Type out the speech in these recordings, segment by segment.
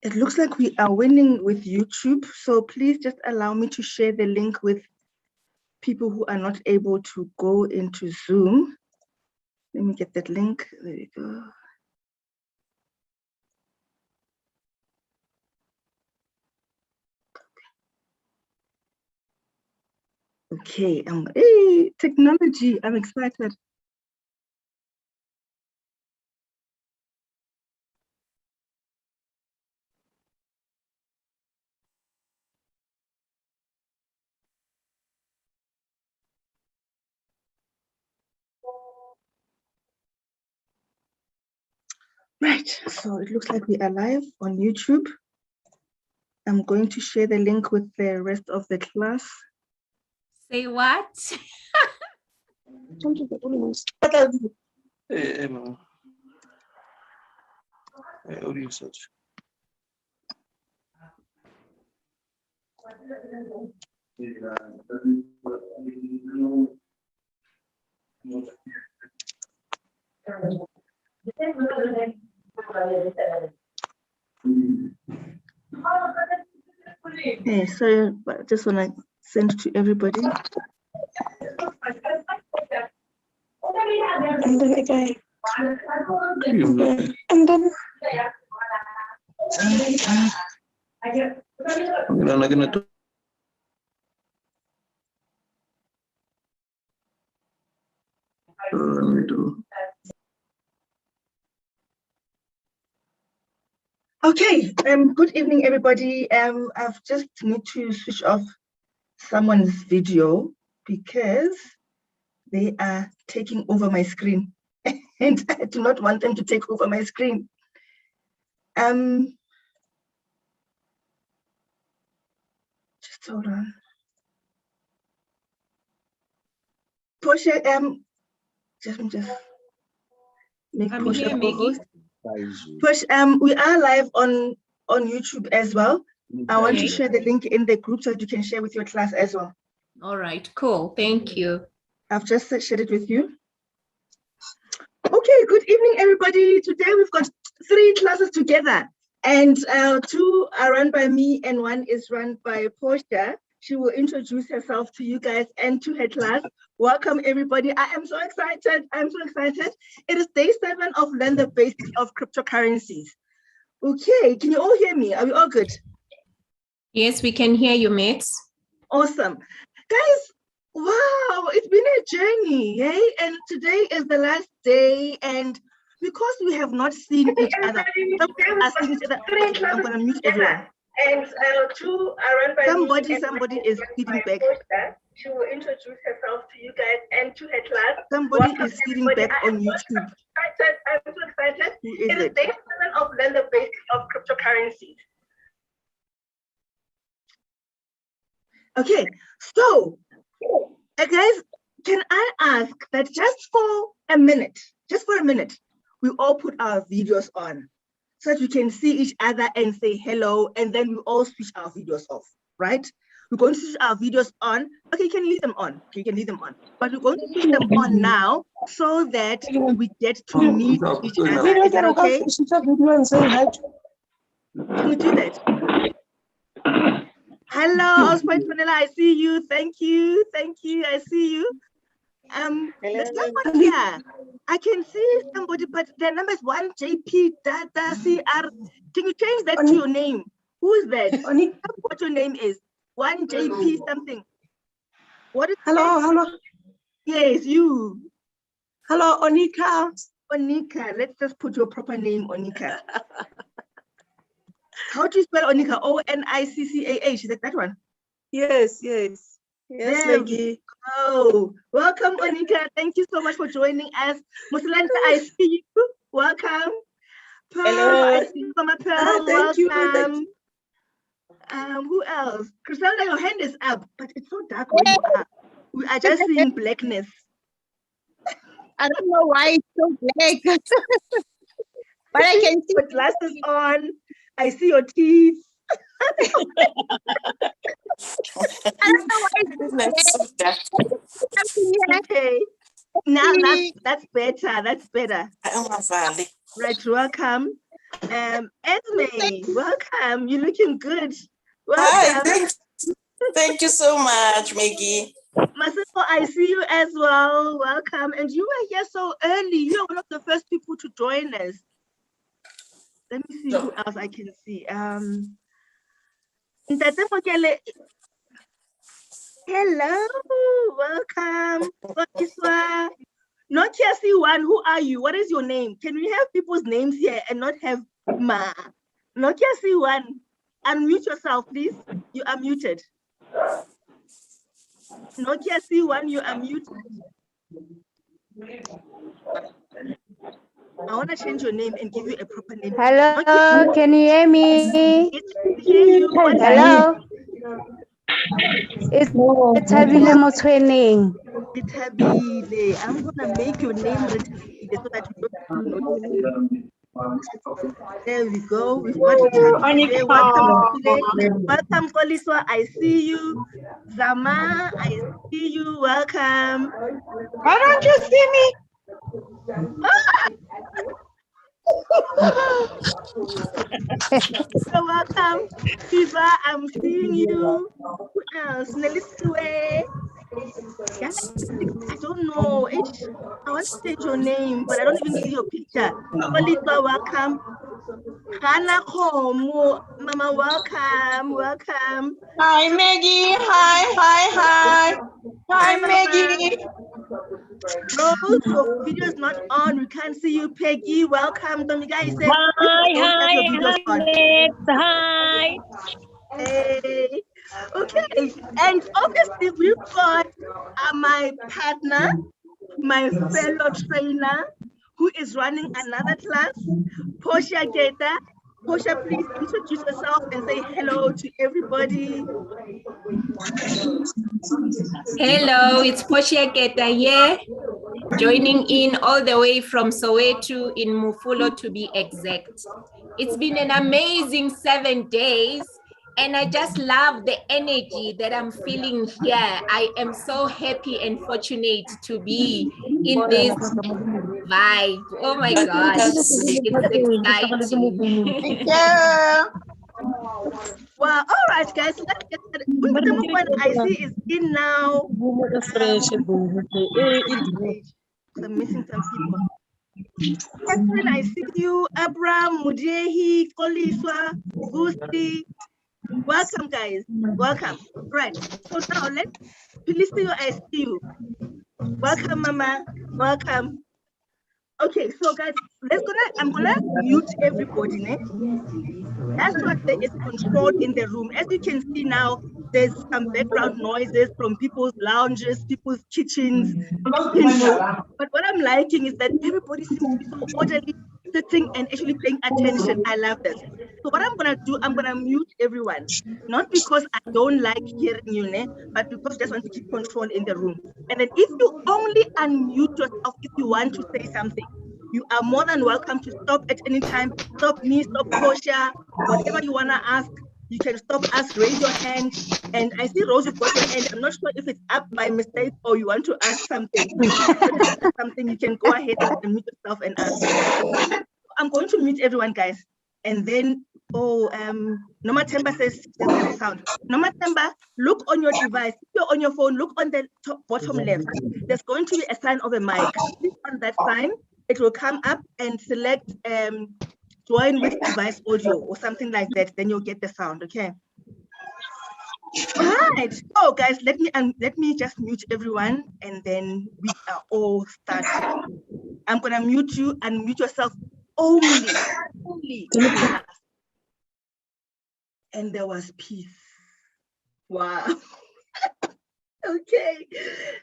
It looks like we are winning with YouTube, so please just allow me to share the link with people who are not able to go into Zoom. Let me get that link. There we go. Okay, hey, technology, I'm excited. Right, so it looks like we are live on YouTube. I'm going to share the link with the rest of the class. Say what? Hey, sorry, but I just want to send to everybody. And then again. And then. Okay, good evening, everybody. I've just need to switch off someone's video because they are taking over my screen and I do not want them to take over my screen. Just hold on. Portia, just make Portia co-host. Push, we are live on YouTube as well. I want to share the link in the group so that you can share with your class as well. All right, cool. Thank you. I've just shared it with you. Okay, good evening, everybody. Today we've got 3 classes together, and 2 are run by me and 1 is run by Portia. She will introduce herself to you guys and to her class. Welcome, everybody. I am so excited. I'm so excited. It is day 7 of Learn the Basics of Cryptocurrencies. Okay, can you all hear me? Are we all good? Yes, we can hear you, mates. Awesome. Guys, wow, it's been a journey, yay? And today is the last day, and because we have not seen each other, I'm going to mute everyone. And 2 are run by somebody is feeding back. She will introduce herself to you guys and to her class. Somebody is feeding back on YouTube. I'm so excited. Who is it? It is day 7 of Learn the Basics of Cryptocurrencies. Okay, so guys, can I ask that just for a minute, we all put our videos on so that we can see each other and say hello, and then we all switch our videos off, right? We're going to switch our videos on. Okay, you can leave them on. Okay, you can leave them on. But we're going to switch them on now so that we get to meet each other. Is that okay? Can we do that? Hello, Ospointonella, I see you. Thank you. Thank you. I see you. There's someone here. I can see somebody, but their number is 1JP Dada CR. Can you change that to your name? Who is that? What your name is? 1JP something. What is hello? Yes, you. Hello, Onika. Onika. Let's just put your proper name, Onika. How do you spell Onika? O-N-I-C-C-A-H. Is that one? Yes, Maggie. Oh, welcome, Onika. Thank you so much for joining us. Muslanta, I see you. Welcome. Pearl, hello. I see you, Mama Pearl. Welcome. Who else? Griselda, your hand is up, but it's so dark where you are. We are just seeing blackness. I don't know why it's so black. But I can see your glasses on. I see your teeth. I don't know why it's black. Okay. Now that's better. That's better. Right, welcome. Esme, welcome. You're looking good. Hi, Welcome. thank you so much, Maggie. Masako, I see you as well. Welcome. And you were here so early. You're one of the first people to join us. Let me see who else I can see. Ntate Mokele. Hello, welcome. Kotiswa. Nokia C1, who are you? What is your name? Can we have people's names here and not have Ma? Nokia C1, unmute yourself, please. You are muted. Nokia C1, you are muted. I want to change your name and give you a proper name. Hello, Nokia, can you hear me? yes, I can hear you. What is your Hello, name? it's Tabile Motwening. Ritabile. I'm going to make your name Ritabile so that you don't know. There we go. We've got Ritabile. Welcome, Ritabile. Welcome, Koliswa. I see you. Zama, I see you. Welcome. Why don't you see me? So welcome, Eva. I'm seeing you. Who else? Nelisiwe. Yeah, I don't know. I want to change your name, but I don't even see your picture. Kolitwa, welcome. Hana Komo, Mama, welcome, welcome. Hi, Maggie. Hi, Maggie. Rose, your video is not on. We can't see you. Peggy, welcome. Domiga, you said Hi. Hey. Okay, and obviously we've got my partner, my fellow trainer, who is running another class, Portia Geta. Portia, please introduce yourself and say hello to everybody. Hello, it's Portia Keta here, joining in all the way from Soweto in Mufulo to be exact. It's been an amazing 7 days and I just love the energy that I'm feeling here. I am so happy and fortunate to be in this vibe. Oh my gosh, it's exciting. Yeah. Well, all right, guys, let's get started. What I see is in now. I'm missing some people. Catherine, I see you. Abraham, Mudehi, Koliswa, Gusti. Welcome, guys. Welcome. Right. So now let's please see you. I see you. Welcome, Mama. Welcome. Okay, so guys, I'm gonna mute everybody. Ne? That's what there is control in the room. As you can see now, there's some background noises from people's lounges, people's kitchens. But what I'm liking is that everybody seems to be so orderly, sitting and actually paying attention. I love this. So what I'm gonna do, I'm gonna mute everyone. Not because I don't like hearing you, ne? But because I just want to keep control in the room. And then if you only unmute yourself if you want to say something, you are more than welcome to stop at any time. Stop me, stop Portia, whatever you want to ask, you can stop us, raise your hand. And I see Rose, you've got your hand. I'm not sure if it's up by mistake or you want to ask something. Something you can go ahead and unmute yourself and ask. I'm going to mute everyone, guys. And then, Noma Temba says there's a sound. Noma Temba, look on your device. If you're on your phone, look on the top, bottom left. There's going to be a sign of a mic. Click on that sign. It will come up and select join with device audio or something like that. Then you'll get the sound. Okay. All right. Oh, guys, let me just mute everyone, and then we are all starting. I'm gonna mute you and mute yourself only. And there was peace. Wow. Okay,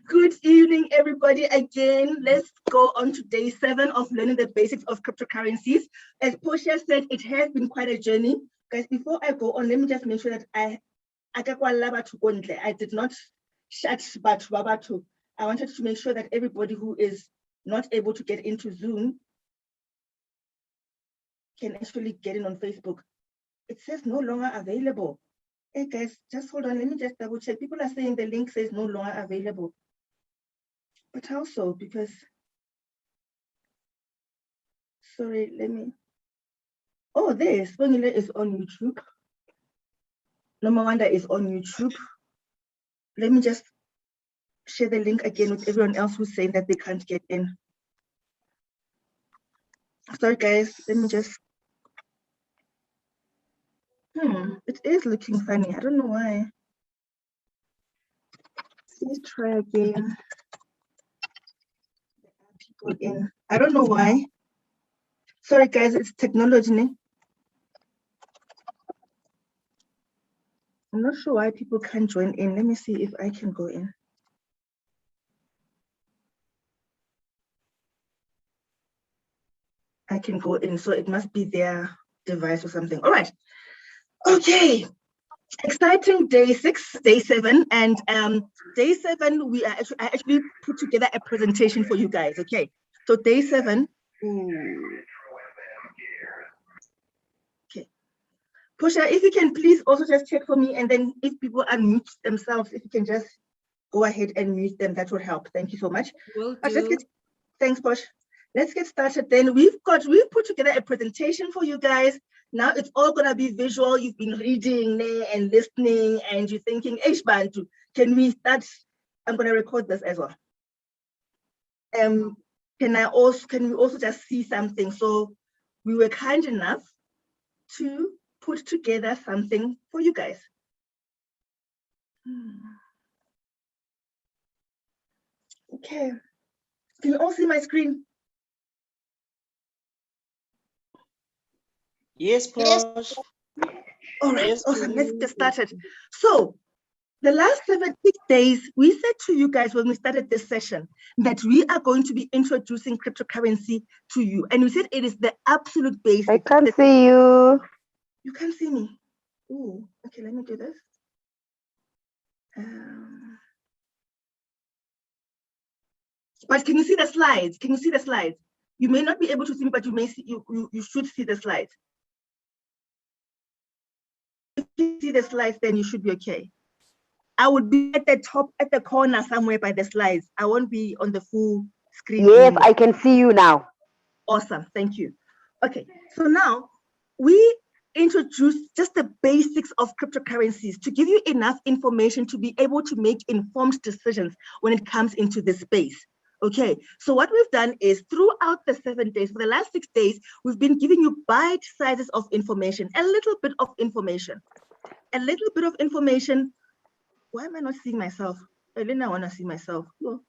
good evening, everybody. Again, let's go on to day 7 of learning the basics of cryptocurrencies. As Portia said, it has been quite a journey. Guys, before I go on, let me just make sure that I did not shut Batu. I wanted to make sure that everybody who is not able to get into Zoom can actually get in on Facebook. It says no longer available. Hey guys, just hold on. Let me just double check. People are saying the link says no longer available. But how so? Because, sorry, let me. Oh, this Spongile is on YouTube. Number Wonder is on YouTube. Let me just share the link again with everyone else who's saying that they can't get in. Sorry, guys. Let me just. It is looking funny. I don't know why. Please try again. People in. I don't know why. Sorry, guys. It's technology. Ne? I'm not sure why people can't join in. Let me see if I can go in. I can go in, so it must be their device or something. All right. Okay. Exciting day 6, day 7, and day 7 I actually put together a presentation for you guys. Okay. So day 7. Okay. Portia, if you can please also just check for me, and then if people unmute themselves, if you can just go ahead and mute them, that would help. Thank you so much. Will do. Thanks, Posh. Let's get started then. We've put together a presentation for you guys. Now it's all gonna be visual. You've been reading and listening, and you're thinking, "Eish Bantu, can we start?" I'm gonna record this as well. Can we also just see something? So we were kind enough to put together something for you guys. Okay. Can you all see my screen? Yes, Posh. All right, Yes, awesome. Let's get started. So the last 76 days, we said to you guys when we started this session that we are going to be introducing cryptocurrency to you. And we said it is the absolute basic. I can't see you. You can't see me. Ooh, okay, let me do this. But can you see the slides? Can you see the slides? You may not be able to see me, but you may see, you should see the slides. If you see the slides, then you should be okay. I would be at the top, at the corner somewhere by the slides. I won't be on the full screen. Yes, anymore. I can see you now. Awesome, thank you. Okay, so now we introduced just the basics of cryptocurrencies to give you enough information to be able to make informed decisions when it comes into this space. Okay, so what we've done is throughout the 7 days, for the last 6 days, we've been giving you bite sizes of information, a little bit of information. Why am I not seeing myself? Elena, I want to see myself. Oh.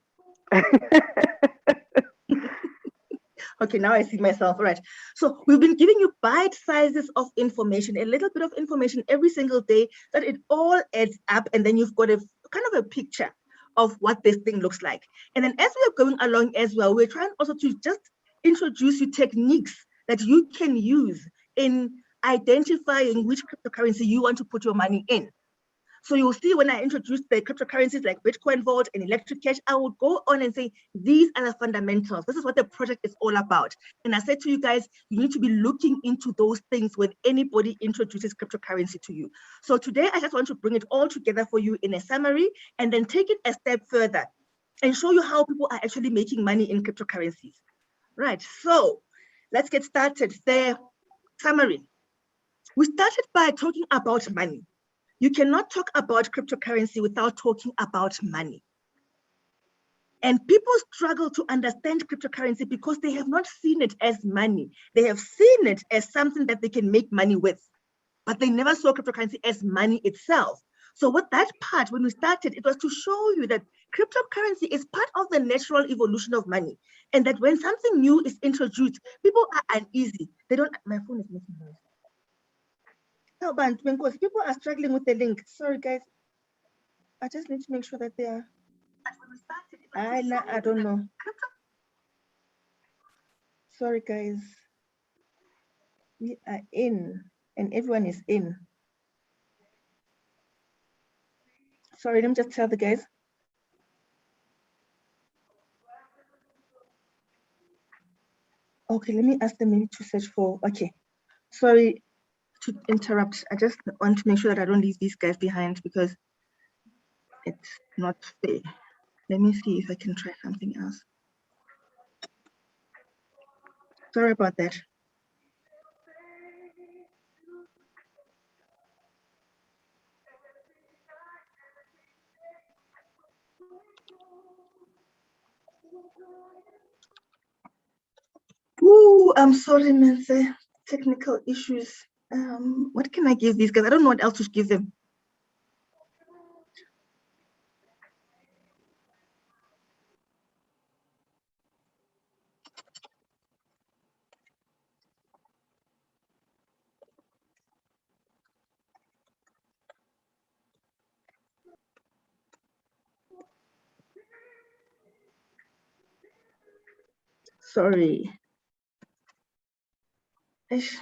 Okay, now I see myself. All right. So we've been giving you bite sizes of information, a little bit of information every single day, that it all adds up, and then you've got a kind of a picture of what this thing looks like. And then as we're going along as well, we're trying also to just introduce you techniques that you can use in identifying which cryptocurrency you want to put your money in. So you'll see when I introduce the cryptocurrencies like Bitcoin Vault and Electric Cash, I would go on and say, these are the fundamentals. This is what the project is all about. And I said to you guys, you need to be looking into those things when anybody introduces cryptocurrency to you. So today, I just want to bring it all together for you in a summary, and then take it a step further and show you how people are actually making money in cryptocurrencies. Right, so let's get started. The summary. We started by talking about money. You cannot talk about cryptocurrency without talking about money. And people struggle to understand cryptocurrency because they have not seen it as money. They have seen it as something that they can make money with, but they never saw cryptocurrency as money itself. So with that part, when we started, it was to show you that cryptocurrency is part of the natural evolution of money. And that when something new is introduced, people are uneasy. They don't, my phone is making noise. No, but because people are struggling with the link. Sorry, guys. I just need to make sure that they are. I don't know. Sorry, guys. We are in, and everyone is in. Sorry, let me just tell the guys. Okay, let me ask them maybe to search for. Okay, sorry to interrupt. I just want to make sure that I don't leave these guys behind because it's not fair. Let me see if I can try something else. Sorry about that. Ooh, I'm sorry, man. Technical issues. What can I give these guys? I don't know what else to give them. Sorry. Ish.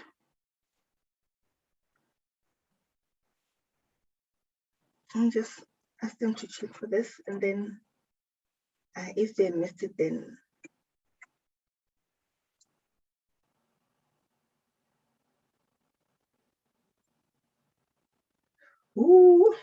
I'll just ask them to check for this, and then if they missed it, then ooh.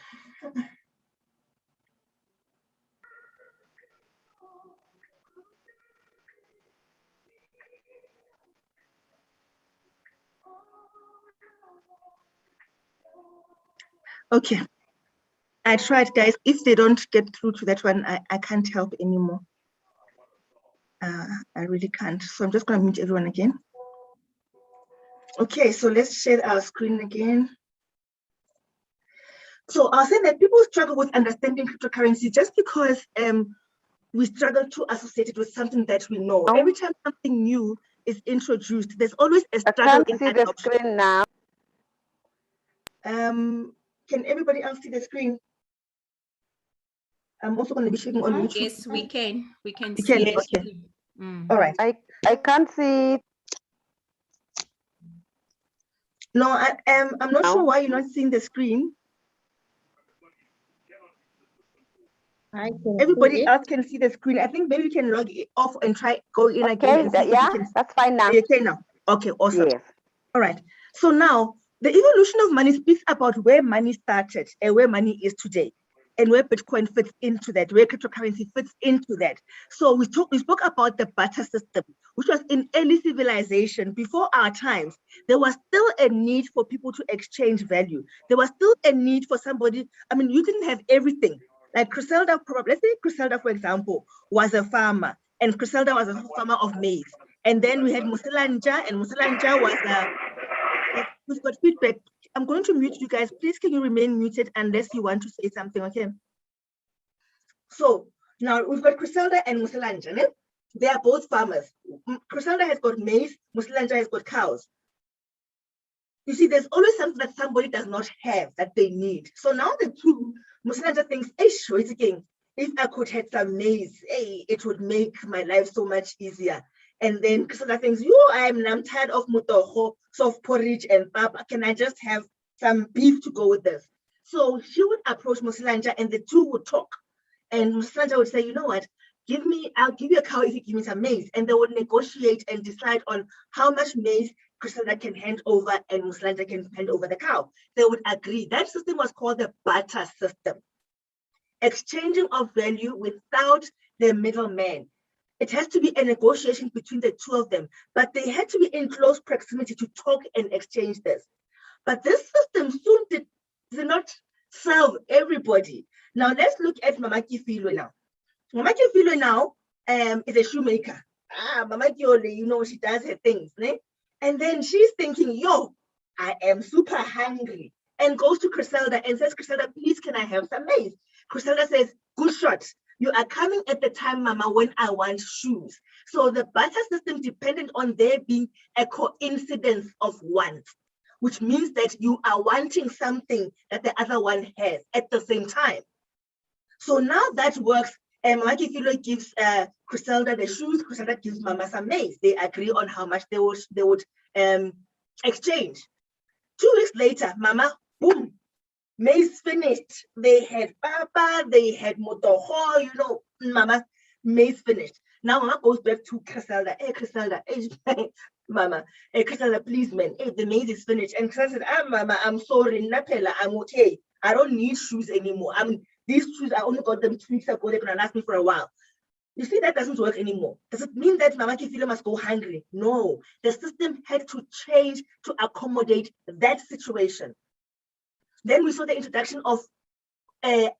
Okay. I tried, guys. If they don't get through to that one, I can't help anymore. I really can't. So I'm just going to mute everyone again. Okay, so let's share our screen again. So I'll say that people struggle with understanding cryptocurrency just because we struggle to associate it with something that we know. Every time something new is introduced, there's always a I struggle can't in see the adoption. screen now. Can everybody else see the screen? I'm also going to be sharing on YouTube. Yes, we can. We can You see can, it. okay. All right. I can't see it. No, I'm not sure why you're not seeing the screen. Everybody else can see the screen. I think maybe you can log it off and try go in again. And see Yeah, that's fine now. Okay, now. Okay, awesome. Yes. All right. So now the evolution of money speaks about where money started and where money is today, and where Bitcoin fits into that, where cryptocurrency fits into that. So we spoke about the barter system, which was in early civilization before our times. There was still a need for people to exchange value. There was still a need for somebody. I mean, you didn't have everything. Like Griselda, let's say Griselda, for example, was a farmer, and Griselda was a farmer of maize. And then we had Musilanja, and Musilanja was we've got feedback. I'm going to mute you guys. Please, can you remain muted unless you want to say something, okay? So now we've got Griselda and Musilanja. Né? They are both farmers. Griselda has got maize, Musilanja has got cows. You see, there's always something that somebody does not have that they need. So now the two, Musilanja thinks, hey, if I could have some maize, hey, it would make my life so much easier. And then Griselda thinks, I'm tired of mutoho, soft porridge and papa. Can I just have some beef to go with this? So she would approach Musilanja and the two would talk. And Musilanja would say, you know what? I'll give you a cow if you give me some maize. And they would negotiate and decide on how much maize Griselda can hand over and Musilanja can hand over the cow. They would agree. That system was called the barter system. Exchanging of value without the middleman. It has to be a negotiation between the two of them, but they had to be in close proximity to talk and exchange this. But this system soon did not serve everybody. Now let's look at Mama Kifilo now. Mama Kifilo now is a shoemaker. Mama Kiole, she does her things. Né? And then she's thinking, I am super hungry. And goes to Griselda and says, Griselda, please, can I have some maize? Griselda says, good shot. You are coming at the time, Mama, when I want shoes. So the barter system depended on there being a coincidence of wants, which means that you are wanting something that the other one has at the same time. So now that works. Mama Kifilo gives Griselda the shoes, Griselda gives Mama some maize. They agree on how much they would exchange. 2 weeks later, Mama, boom, maize finished. They had papa, they had motoho, Mama, maize finished. Now Mama goes back to Griselda. Hey, Griselda, hey, Mama, hey, Griselda, please, man, hey, the maize is finished. And Griselda said, Mama, I'm sorry, Napela, I'm okay. I don't need shoes anymore. These shoes, I only got them 2 weeks ago. They're going to last me for a while. You see, that doesn't work anymore. Does it mean that Mama Kifilo must go hungry? No. The system had to change to accommodate that situation. Then we saw the introduction of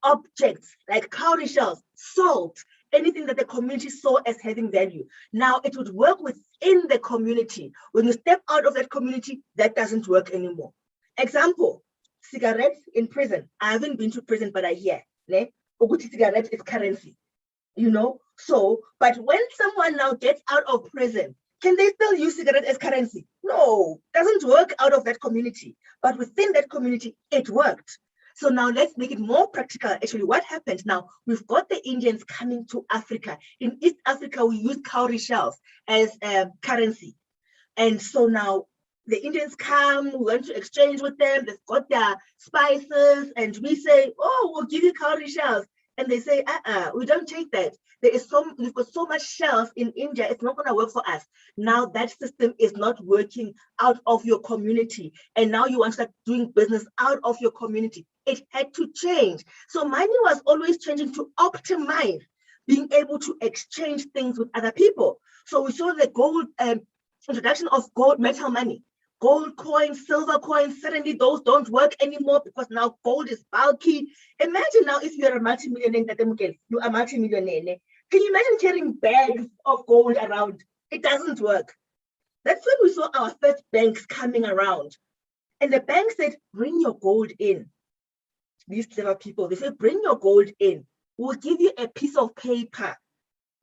objects like cowrie shells, salt, anything that the community saw as having value. Now it would work within the community. When you step out of that community, that doesn't work anymore. Example, cigarettes in prison. I haven't been to prison, but I hear, ne? Oguti cigarette is currency, you know? So, but when someone now gets out of prison, can they still use cigarette as currency? No, doesn't work out of that community. But within that community, it worked. So now let's make it more practical. Actually, what happened now, we've got the Indians coming to Africa. In East Africa, we use cowrie shells as currency. And so now the Indians come, we want to exchange with them. They've got their spices and we say, oh, we'll give you cowrie shells. And they say, we don't take that. We've got so much shells in India, it's not going to work for us. Now that system is not working out of your community. And now you want to start doing business out of your community. It had to change. So money was always changing to optimize being able to exchange things with other people. So we saw the gold introduction of gold metal money. Gold coins, silver coins, suddenly those don't work anymore because now gold is bulky. Imagine now if you're a multimillionaire, you are a multimillionaire. Can you imagine carrying bags of gold around? It doesn't work. That's when we saw our first banks coming around. And the bank said, bring your gold in. These clever people, they said, bring your gold in. We'll give you a piece of paper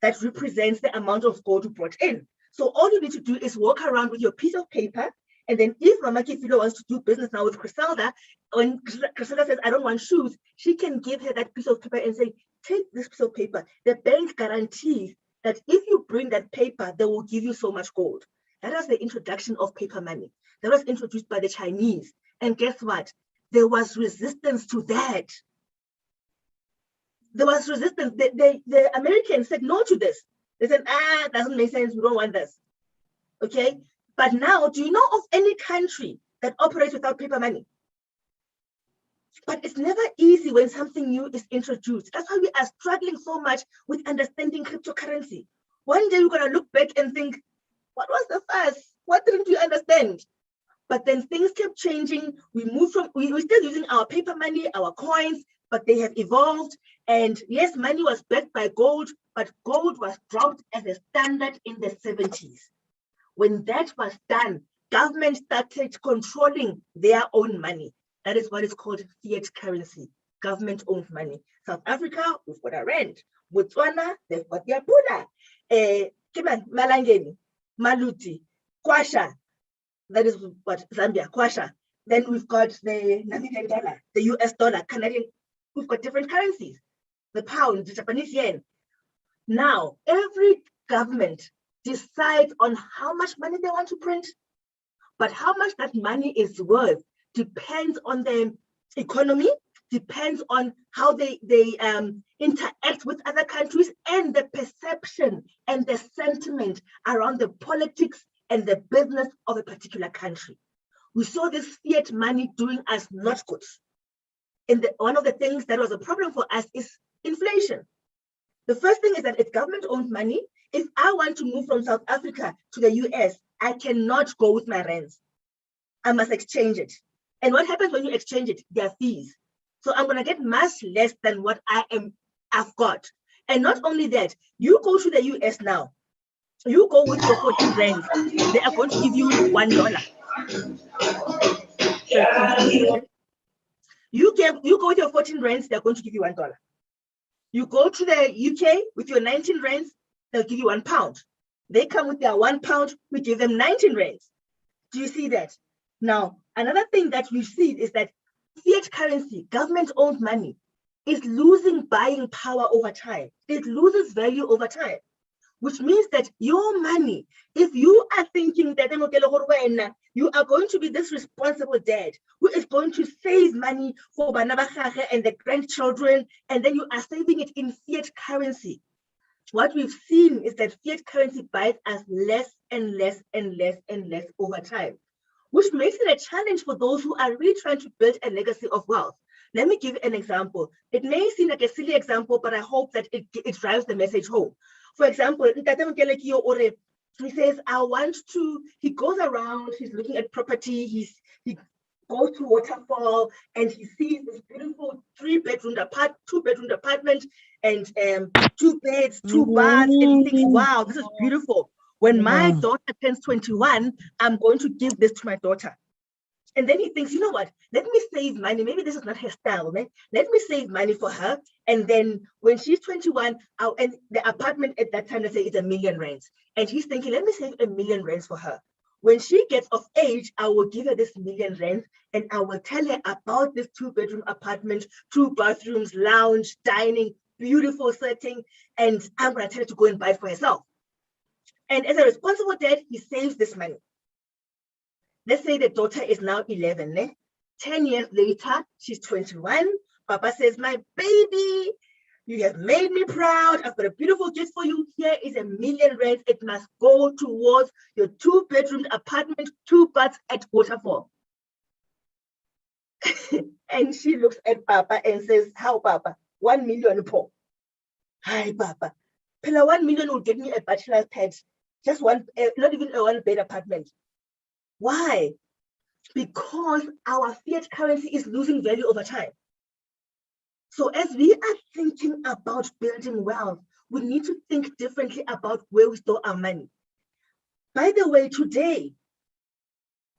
that represents the amount of gold you brought in. So all you need to do is walk around with your piece of paper. And then if Mama Kifilo wants to do business now with Griselda, when Griselda says, I don't want shoes, she can give her that piece of paper and say, take this piece of paper. The bank guarantees that if you bring that paper, they will give you so much gold. That was the introduction of paper money. That was introduced by the Chinese. And guess what? There was resistance to that. There was resistance. The Americans said no to this. They said, it doesn't make sense. We don't want this. Okay? But now, do you know of any country that operates without paper money? But it's never easy when something new is introduced. That's why we are struggling so much with understanding cryptocurrency. One day we're going to look back and think, what was the fuss? What didn't we understand? But then things kept changing. We moved from, we're still using our paper money, our coins, but they have evolved. And yes, money was backed by gold, but gold was dropped as a standard in the 70s. When that was done, government started controlling their own money. That is what is called fiat currency, government-owned money. South Africa, we've got a rand. Botswana, they've got their Pula. Malangeni, Maluti, Kwasha, that is what Zambia, Kwasha. Then we've got the Namibian dollar, the US dollar, Canadian. We've got different currencies, the pound, the Japanese yen. Now, every government decides on how much money they want to print, but how much that money is worth depends on the economy, depends on how they interact with other countries and the perception and the sentiment around the politics and the business of a particular country. We saw this fiat money doing us not good. And one of the things that was a problem for us is inflation. The first thing is that it's government-owned money. If I want to move from South Africa to the US, I cannot go with my rands. I must exchange it. And what happens when you exchange it? There are fees. So I'm going to get much less than what I've got. And not only that, you go to the US now, you go with your 14 rands, they are going to give you $1. You go with your 14 rands, they're going to give you $1. You go to the UK with your 19 rands, they'll give you £1. They come with their £1, we give them 19 rands. Do you see that? Now, another thing that we see is that fiat currency, government-owned money, is losing buying power over time. It loses value over time, which means that your money, if you are thinking that you are going to be this responsible dad who is going to save money for Banabakage and the grandchildren, and then you are saving it in fiat currency, what we've seen is that fiat currency buys us less and less and less and less over time, which makes it a challenge for those who are really trying to build a legacy of wealth. Let me give an example. It may seem like a silly example, but I hope that it drives the message home. For example, he says, I want to, he goes around, he's looking at property, he goes to Waterfall and he sees this beautiful two-bedroom apartment and 2 beds, 2 baths, and he thinks, wow, this is beautiful. When my daughter turns 21, I'm going to give this to my daughter. And then he thinks, you know what, let me save money. Maybe this is not her style, man. Let me save money for her. And then when she's 21, and the apartment at that time, let's say it's R1 million. And he's thinking, let me save R1 million for her. When she gets of age, I will give her this R1 million and I will tell her about this 2-bedroom apartment, 2 bathrooms, lounge, dining, beautiful setting. And I'm going to tell her to go and buy it for herself. And as a responsible dad, he saves this money. Let's say the daughter is now 11. 10 years later, she's 21. Papa says, my baby, you have made me proud. I've got a beautiful gift for you. Here is R1 million. It must go towards your 2-bedroom apartment, 2 baths at Waterfall. And she looks at Papa and says, how, Papa? 1 million po. Hi, Papa. Pela 1 million will get me a bachelor's pad. Just one, not even a 1-bed apartment. Why? Because our fiat currency is losing value over time. So as we are thinking about building wealth, we need to think differently about where we store our money. By the way, today,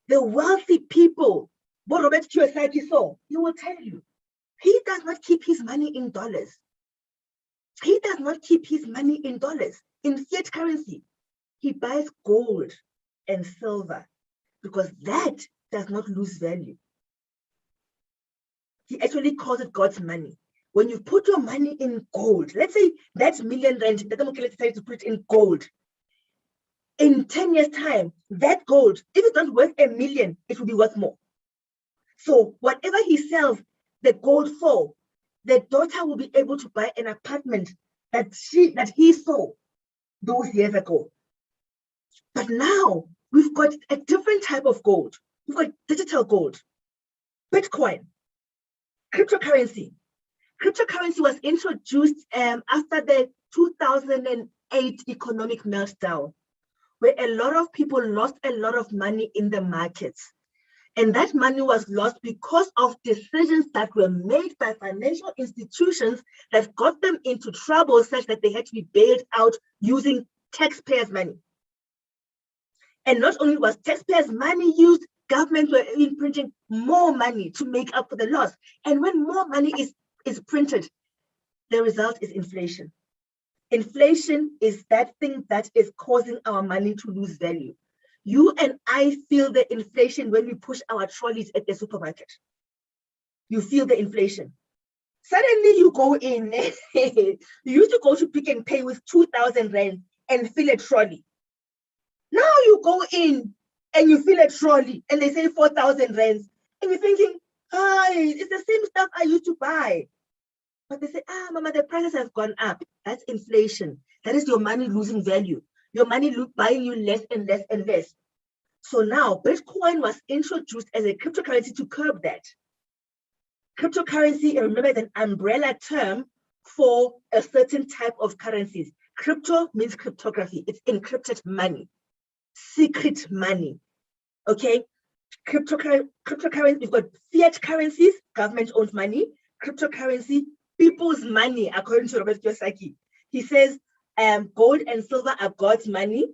the wealthy people, what Robert Kiyosaki saw, he will tell you, he does not keep his money in dollars. He does not keep his money in dollars, in fiat currency. He buys gold and silver, because that does not lose value. He actually calls it God's money. When you put your money in gold, let's say that's R1 million, let's say to put it in gold. In 10 years' time, that gold, if it's not worth R1 million, it will be worth more. So whatever he sells the gold for, the daughter will be able to buy an apartment that he saw those years ago. But now, we've got a different type of gold. We've got digital gold, Bitcoin, cryptocurrency. Cryptocurrency was introduced after the 2008 economic meltdown, where a lot of people lost a lot of money in the markets. And that money was lost because of decisions that were made by financial institutions that got them into trouble such that they had to be bailed out using taxpayers' money. And not only was taxpayers' money used, governments were imprinting more money to make up for the loss. And when more money is printed, the result is inflation. Inflation is that thing that is causing our money to lose value. You and I feel the inflation when we push our trolleys at the supermarket. You feel the inflation. Suddenly you go in, you used to go to Pick n Pay with 2,000 rand and fill a trolley. Now you go in and you fill a trolley and they say 4,000 rands and you're thinking, hi, it's the same stuff I used to buy. But they say, Mama, the prices have gone up. That's inflation. That is your money losing value. Your money buying you less and less and less. So now Bitcoin was introduced as a cryptocurrency to curb that. Cryptocurrency, remember, is an umbrella term for a certain type of currencies. Crypto means cryptography. It's encrypted money, secret money. Okay, cryptocurrency, we've got fiat currencies, government-owned money, cryptocurrency, people's money, according to Robert Kiyosaki. He says gold and silver are God's money,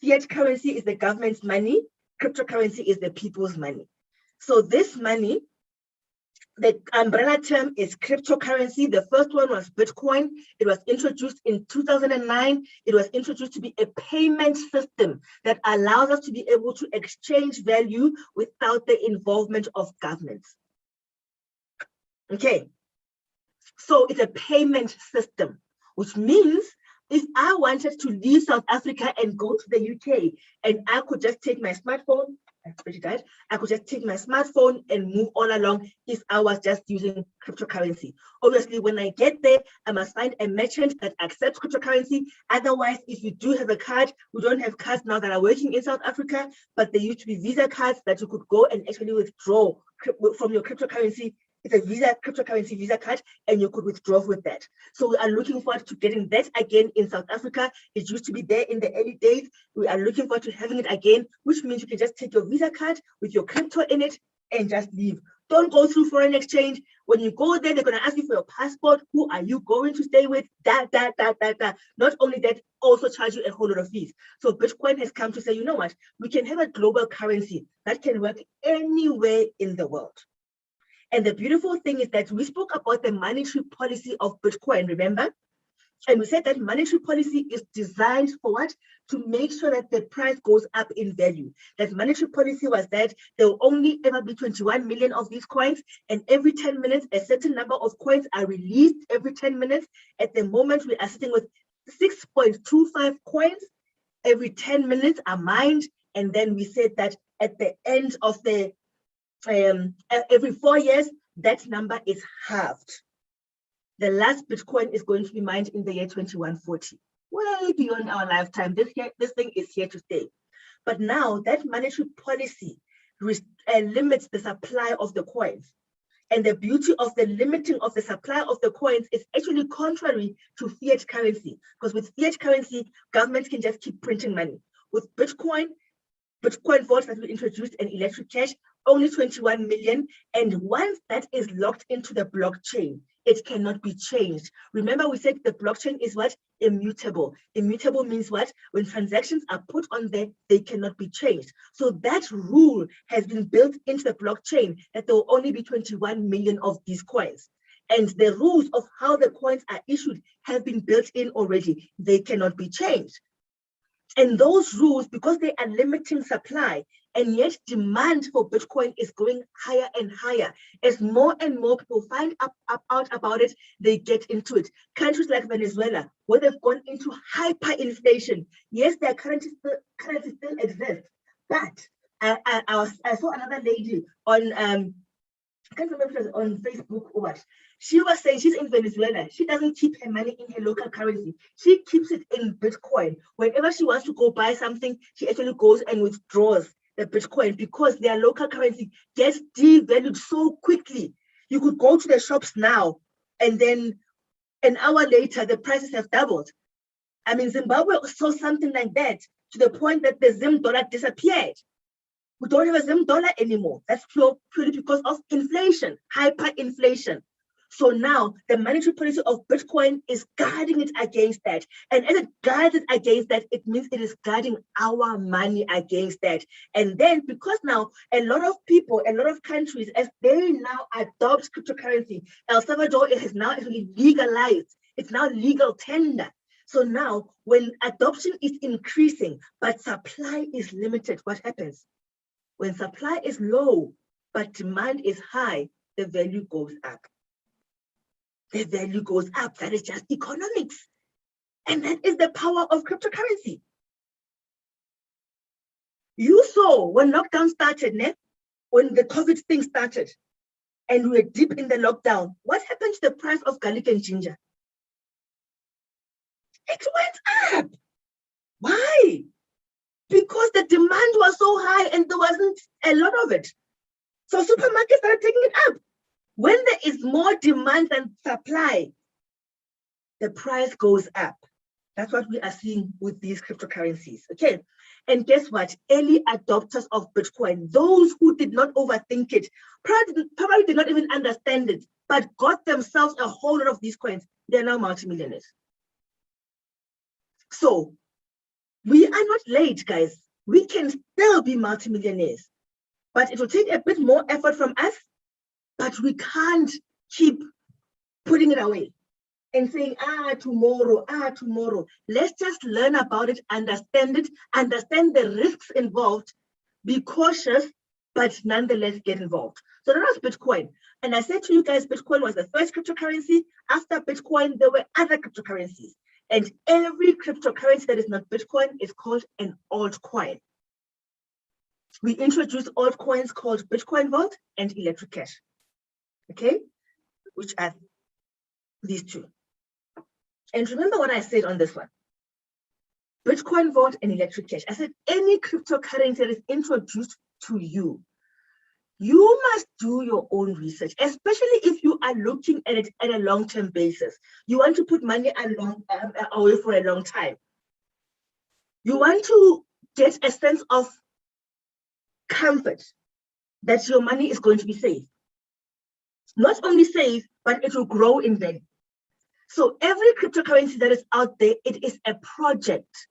fiat currency is the government's money, cryptocurrency is the people's money. So this money, the umbrella term is cryptocurrency. The first one was Bitcoin. It was introduced in 2009. It was introduced to be a payment system that allows us to be able to exchange value without the involvement of governments. Okay, so it's a payment system, which means if I wanted to leave South Africa and go to the UK, and I could just take my smartphone, I could just take my smartphone and move all along if I was just using cryptocurrency. Obviously, when I get there, I must find a merchant that accepts cryptocurrency. Otherwise, if you do have a card, we don't have cards now that are working in South Africa, but there used to be Visa cards that you could go and actually withdraw from your cryptocurrency. It's a Visa cryptocurrency Visa card, and you could withdraw with that. So we are looking forward to getting that again in South Africa. It used to be there in the early days. We are looking forward to having it again, which means you can just take your Visa card with your crypto in it, and just leave. Don't go through foreign exchange. When you go there, they're going to ask you for your passport. Who are you going to stay with? That. Not only that, also charge you a whole lot of fees. So Bitcoin has come to say, you know what? We can have a global currency that can work anywhere in the world. And the beautiful thing is that we spoke about the monetary policy of Bitcoin, remember? And we said that monetary policy is designed for what? To make sure that the price goes up in value. That monetary policy was that there will only ever be 21 million of these coins, and every 10 minutes, a certain number of coins are released every 10 minutes. At the moment, we are sitting with 6.25 coins every 10 minutes are mined. And then we said that at the end of the, every 4 years, that number is halved. The last Bitcoin is going to be mined in the year 2140, way beyond our lifetime. This thing is here to stay. But now that monetary policy limits the supply of the coins. And the beauty of the limiting of the supply of the coins is actually contrary to fiat currency. Because with fiat currency, governments can just keep printing money. With Bitcoin vaults that we introduced and electric cash, only 21 million. And once that is locked into the blockchain, it cannot be changed. Remember, we said the blockchain is what? Immutable. Immutable means what? When transactions are put on there, they cannot be changed. So that rule has been built into the blockchain that there will only be 21 million of these coins. And the rules of how the coins are issued have been built in already. They cannot be changed. And those rules, because they are limiting supply, and yet demand for Bitcoin is going higher and higher. As more and more people find out about it, they get into it. Countries like Venezuela, where they've gone into hyperinflation. Yes, their currency still exists, but I saw another lady on, I can't remember if it was on Facebook or what. She was saying she's in Venezuela. She doesn't keep her money in her local currency. She keeps it in Bitcoin. Whenever she wants to go buy something, she actually goes and withdraws the Bitcoin because their local currency gets devalued so quickly. You could go to the shops now and then an hour later, the prices have doubled. I mean, Zimbabwe saw something like that to the point that the Zim dollar disappeared. We don't have a Zim dollar anymore. That's purely because of inflation, hyperinflation. So now the monetary policy of Bitcoin is guarding it against that. And as it guards it against that, it means it is guarding our money against that. And then because now a lot of people, a lot of countries, as they now adopt cryptocurrency, El Salvador has now actually legalized. It's now legal tender. So now when adoption is increasing, but supply is limited, what happens? When supply is low, but demand is high, the value goes up. The value goes up. That is just economics. And that is the power of cryptocurrency. You saw when lockdown started, when the COVID thing started, and we were deep in the lockdown, what happened to the price of garlic and ginger? It went up. Why? Because the demand was so high and there wasn't a lot of it. So supermarkets started taking it up. When there is more demand than supply, the price goes up. That's what we are seeing with these cryptocurrencies, okay? And guess what? Early adopters of Bitcoin, those who did not overthink it, probably did not even understand it, but got themselves a whole lot of these coins, they're now multimillionaires. So we are not late, guys. We can still be multimillionaires, but it will take a bit more effort from us. But we can't keep putting it away and saying, tomorrow. Let's just learn about it, understand the risks involved, be cautious, but nonetheless get involved. So that was Bitcoin. And I said to you guys, Bitcoin was the first cryptocurrency. After Bitcoin, there were other cryptocurrencies. And every cryptocurrency that is not Bitcoin is called an altcoin. We introduced altcoins called Bitcoin Vault and Electric Cash. Okay, which are these two. And remember what I said on this one. Bitcoin Vault and Electric Cash. I said any cryptocurrency that is introduced to you, you must do your own research, especially if you are looking at it at a long-term basis. You want to put money away for a long time. You want to get a sense of comfort that your money is going to be safe. Not only safe, but it will grow in value. So every cryptocurrency that is out there, it is a project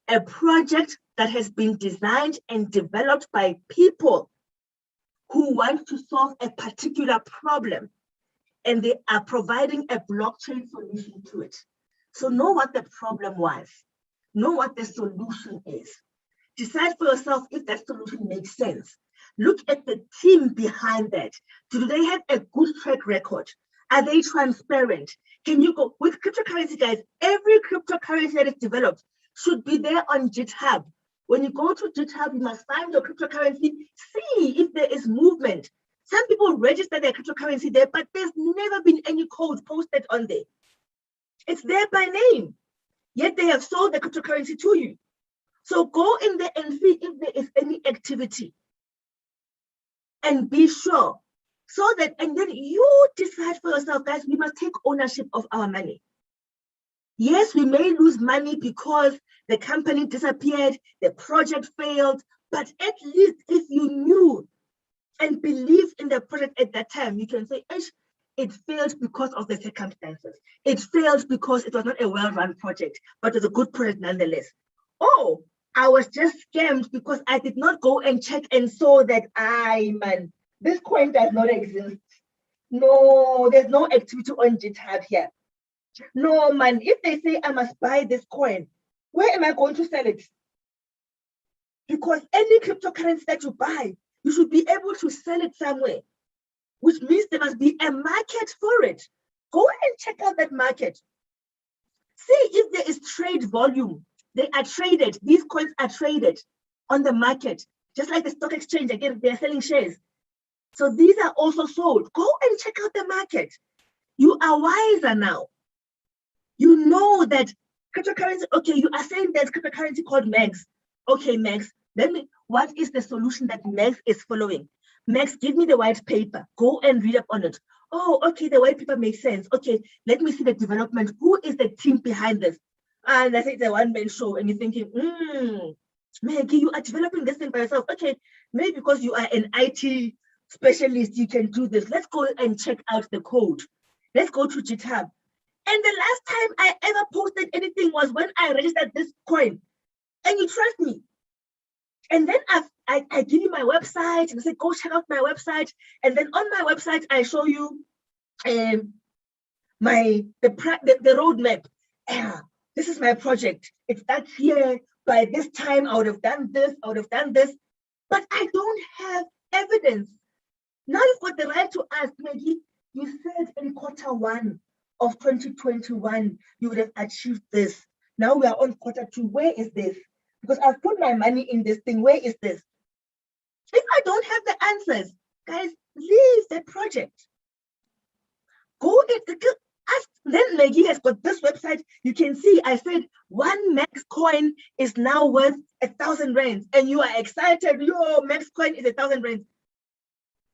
that has been designed and developed by people who want to solve a particular problem, and they are providing a blockchain solution to it. So know what the problem was, know what the solution is. Decide for yourself if that solution makes sense. Look at the team behind that. Do they have a good track record? Are they transparent? Can you go with cryptocurrency, guys? Every cryptocurrency that is developed should be there on GitHub. When you go to GitHub, you must find your cryptocurrency, see if there is movement. Some people register their cryptocurrency there, but there's never been any code posted on there. It's there by name, yet they have sold the cryptocurrency to you. So go in there and see if there is any activity and be sure. So that, and then you decide for yourself, guys, we must take ownership of our money. Yes, we may lose money because the company disappeared, the project failed, but at least if you knew and believed in the project at that time, you can say, it failed because of the circumstances. It failed because it was not a well-run project, but it was a good project nonetheless. Oh, I was just scammed because I did not go and check and saw that, man, this coin does not exist. No, there's no activity on GitHub here. No, man, if they say I must buy this coin, where am I going to sell it? Because any cryptocurrency that you buy, you should be able to sell it somewhere, which means there must be a market for it. Go and check out that market. See if there is trade volume. They are traded. These coins are traded on the market, just like the stock exchange. Again, they're selling shares. So these are also sold. Go and check out the market. You are wiser now. You know that cryptocurrency, okay, you are saying there's cryptocurrency called MEX. Okay, MEX, what is the solution that MEX is following? MEX, give me the white paper. Go and read up on it. Oh, okay, the white paper makes sense. Okay, let me see the development. Who is the team behind this? And I think it's a one-man show, and you're thinking, Maggie, you are developing this thing by yourself. Okay, maybe because you are an IT specialist, you can do this. Let's go and check out the code. Let's go to GitHub. And the last time I ever posted anything was when I registered this coin. And you trust me. And then I give you my website and I say, go check out my website. And then on my website, I show you the roadmap. This is my project. It starts here. By this time, I would have done this, I would have done this. But I don't have evidence. Now you've got the right to ask, Maggie, you said in Q1 of 2021, you would have achieved this. Now we are on Q2. Where is this? Because I've put my money in this thing. Where is this? If I don't have the answers, guys, leave that project. Go and ask. Then Maggie has got this website. You can see I said one MEX coin is now worth 1,000 rands, and you are excited. Yo, MEX coin is 1,000 rands.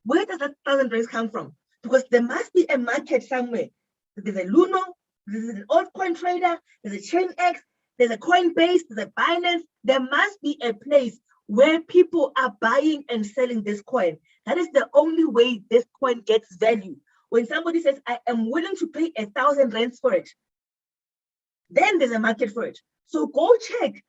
Where does that 1,000 rands come from? Because there must be a market somewhere. There's a Luno, there's an altcoin trader, there's a ChainX, there's a Coinbase, there's a Binance. There must be a place where people are buying and selling this coin. That is the only way this coin gets value. When somebody says, I am willing to pay 1,000 rands for it, then there's a market for it. So go check.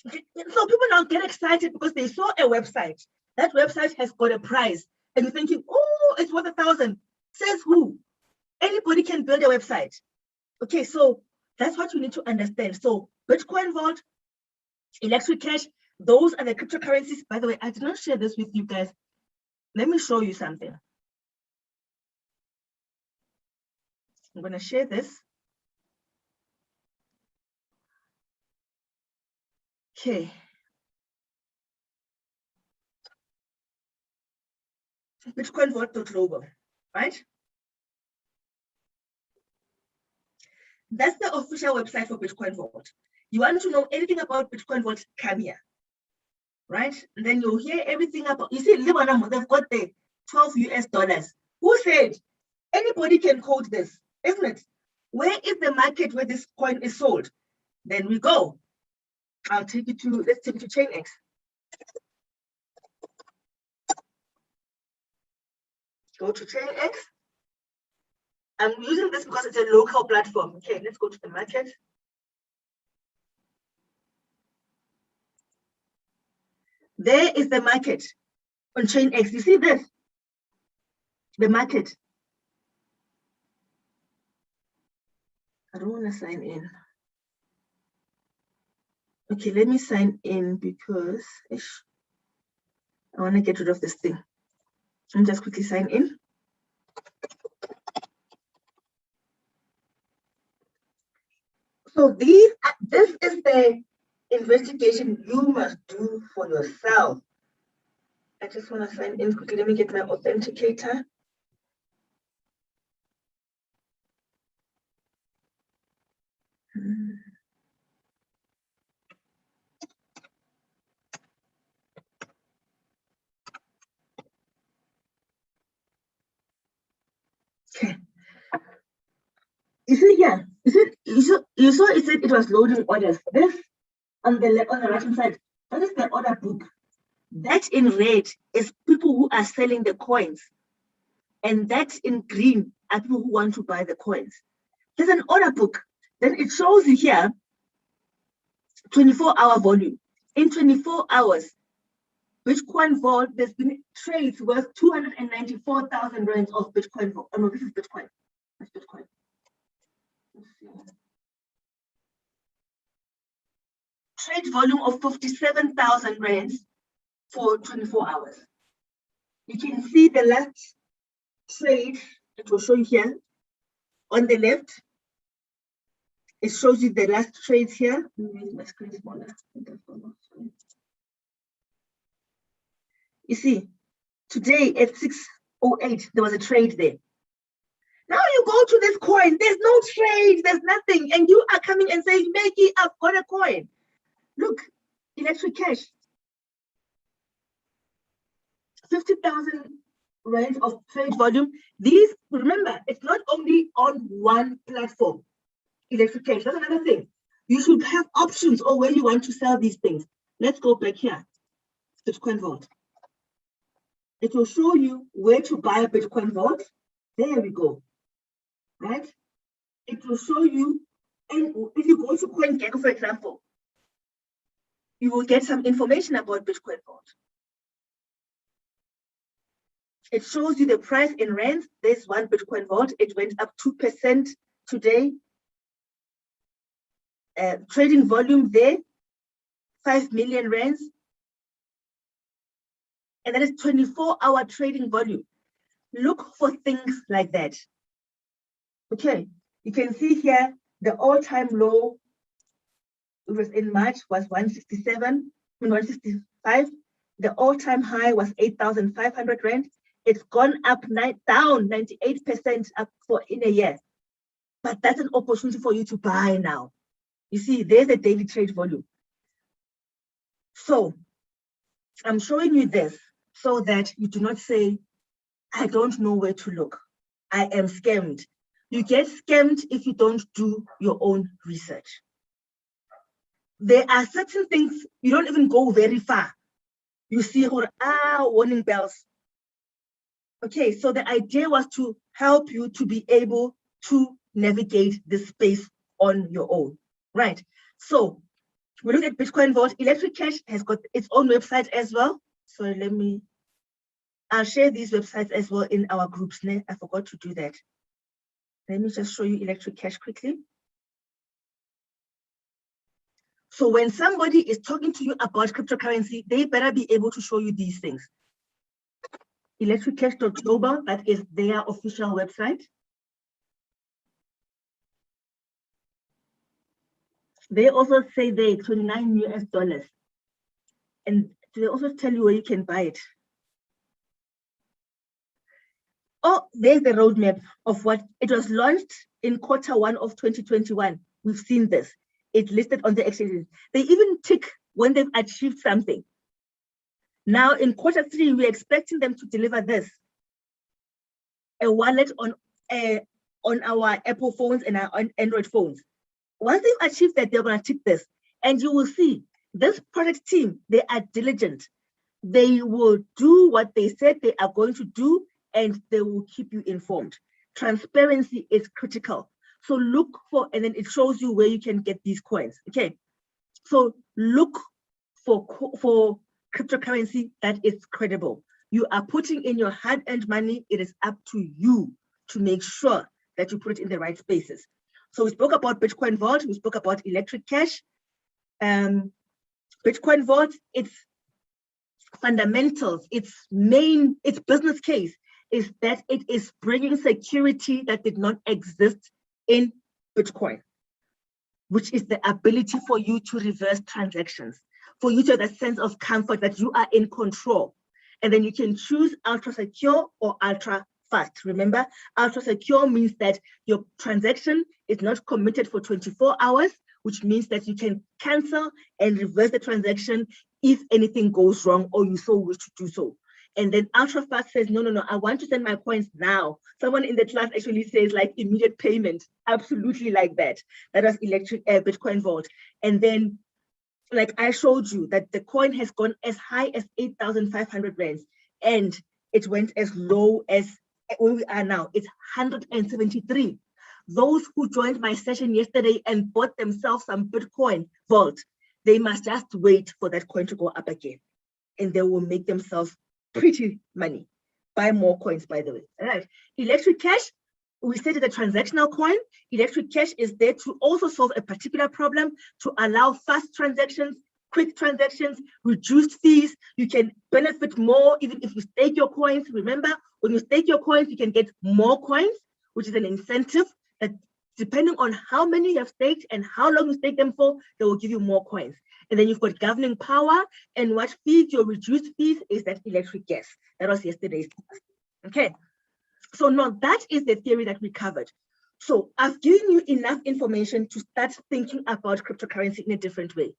So people now get excited because they saw a website. That website has got a price. And you're thinking, oh, it's worth 1,000. Says who? Anybody can build a website. Okay, so that's what you need to understand. So Bitcoin Vault, Electric Cash, those are the cryptocurrencies. By the way, I did not share this with you guys. Let me show you something. I'm going to share this. Okay. Bitcoin Vault.global, right? That's the official website for Bitcoin Vault. You want to know anything about Bitcoin Vault, come here, right? And then you'll hear everything about, you see, Lebanon, they've got the $12 US. Who said anybody can code this, isn't it? Where is the market where this coin is sold? Then we go. I'll take you to, let's take you to ChainX. Go to ChainX. I'm using this because it's a local platform. Okay, let's go to the market. There is the market on ChainX. You see this? The market. I don't want to sign in. Okay, let me sign in because I want to get rid of this thing. And just quickly sign in. So this is the investigation you must do for yourself. I just want to sign in quickly. Let me get my authenticator. Okay. You see here, you saw it said it was loading orders. This on the right hand side, that is the order book. That in red is people who are selling the coins. And that in green are people who want to buy the coins. There's an order book. Then it shows you here 24-hour volume. In 24 hours, Bitcoin Vault, there's been trades worth 294,000 rands of Bitcoin Vault. Oh no, this is Bitcoin. That's Bitcoin. Let's see. Trade volume of 57,000 rands for 24 hours. You can see the last trade, it will show you here. On the left, it shows you the last trades here. Let me make my screen smaller. You see, today at 6:08, there was a trade there. Now you go to this coin, there's no trade, there's nothing. And you are coming and saying, Maggie, I've got a coin. Look, Electric Cash. 50,000 rands of trade volume. These, remember, it's not only on one platform. Electric Cash, that's another thing. You should have options or where you want to sell these things. Let's go back here. Bitcoin Vault. It will show you where to buy a Bitcoin Vault. There we go. Right? It will show you, and if you go to CoinGecko, for example, you will get some information about Bitcoin Vault. It shows you the price in rands. There's one Bitcoin Vault. It went up 2% today. Trading volume there, 5 million rands. And that is 24-hour trading volume. Look for things like that. Okay, you can see here the all-time low, it was in March, was 165. The all-time high was 8,500 rand. It's gone up, down 98% up for in a year. But that's an opportunity for you to buy now. You see, there's a daily trade volume. So I'm showing you this so that you do not say, I don't know where to look. I am scammed. You get scammed if you don't do your own research. There are certain things, you don't even go very far. You see, warning bells. Okay, so the idea was to help you to be able to navigate this space on your own, right? So we look at Bitcoin Vault. Electric Cash has got its own website as well. So I'll share these websites as well in our groups. I forgot to do that. Let me just show you Electric Cash quickly. So when somebody is talking to you about cryptocurrency, they better be able to show you these things. ElectricCash.global, that is their official website. They also say they $29 US. And they also tell you where you can buy it. Oh, there's the roadmap of what it was launched in Q1 of 2021. We've seen this. It's listed on the exchanges. They even tick when they've achieved something. Now in Q3, we're expecting them to deliver this. A wallet on our Apple phones and our Android phones. Once they've achieved that, they're going to tick this. And you will see this product team, they are diligent. They will do what they said they are going to do, and they will keep you informed. Transparency is critical. So look for, and then it shows you where you can get these coins. Okay, so look for cryptocurrency that is credible. You are putting in your hard-earned money. It is up to you to make sure that you put it in the right spaces. So we spoke about Bitcoin Vault. We spoke about Electric Cash. Bitcoin Vault, its fundamentals, its business case is that it is bringing security that did not exist in Bitcoin, which is the ability for you to reverse transactions, for you to have that sense of comfort that you are in control. And then you can choose ultra secure or ultra fast. Remember, ultra secure means that your transaction is not committed for 24 hours, which means that you can cancel and reverse the transaction if anything goes wrong or you so wish to do so. And then ultra fast says, no, I want to send my coins now. Someone in the class actually says like immediate payment, absolutely like that. That was Bitcoin Vault. And then, like I showed you, that the coin has gone as high as 8,500 rands, and it went as low as where we are now. It's 173. Those who joined my session yesterday and bought themselves some Bitcoin Vault, they must just wait for that coin to go up again, and they will make themselves pretty money. Buy more coins, by the way. All right. Electric Cash, we said it's a transactional coin. Electric Cash is there to also solve a particular problem, to allow fast transactions, quick transactions, reduced fees. You can benefit more even if you stake your coins. Remember, when you stake your coins, you can get more coins, which is an incentive that depending on how many you have staked and how long you stake them for, they will give you more coins. And then you've got governing power, and what feeds your reduced fees is that electric gas. That was yesterday's class. Okay, so now that is the theory that we covered. So I've given you enough information to start thinking about cryptocurrency in a different way.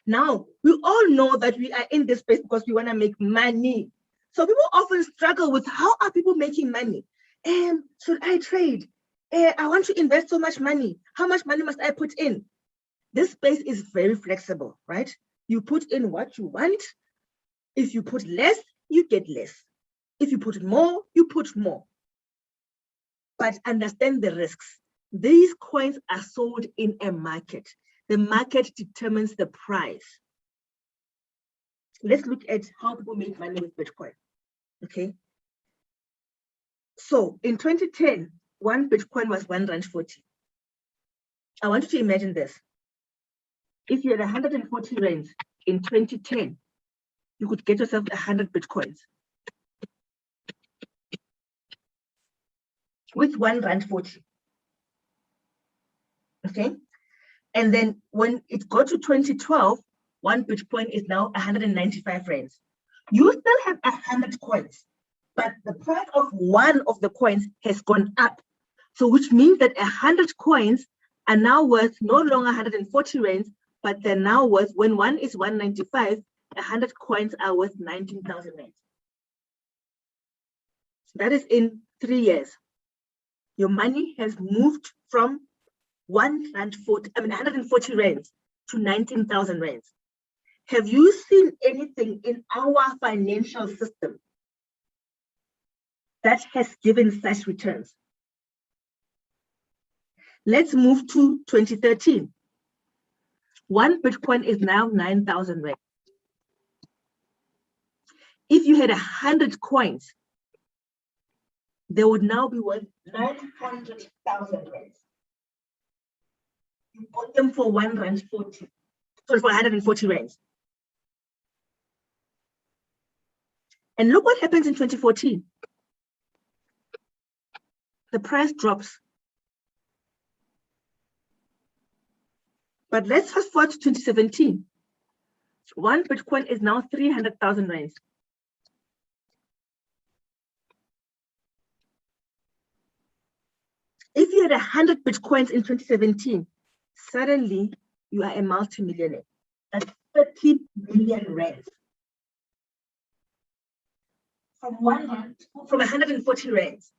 Now, we all know that we are in this space because we want to make money. So people often struggle with, how are people making money? Should I trade? I want to invest so much money. How much money must I put in? This space is very flexible, right? You put in what you want. If you put less, you get less. If you put more, you put more. But understand the risks. These coins are sold in a market. The market determines the price. Let's look at how people make money with Bitcoin, okay? So in 2010, one Bitcoin was R1.40. I want you to imagine this. If you had 140 rands in 2010, you could get yourself 100 Bitcoins with R1.40. Okay. And then when it got to 2012, one Bitcoin is now 195 rands. You still have 100 coins, but the price of one of the coins has gone up. So which means that 100 coins are now worth no longer 140 rands, but they're now worth, when one is 195, 100 coins are worth 19,000 rands. That is in 3 years. Your money has moved from 140 rands to 19,000 rands. Have you seen anything in our financial system that has given such returns? Let's move to 2013. One Bitcoin is now 9,000 rands. If you had 100 coins, they would now be worth 900,000 rands. You bought them for R1.40, sorry, for 140 rands. And look what happens in 2014. The price drops. But let's fast forward to 2017. One Bitcoin is now 300,000 rands. If you had 100 Bitcoins in 2017, suddenly you are a multimillionaire. That's 30 million rands. From 140 rands.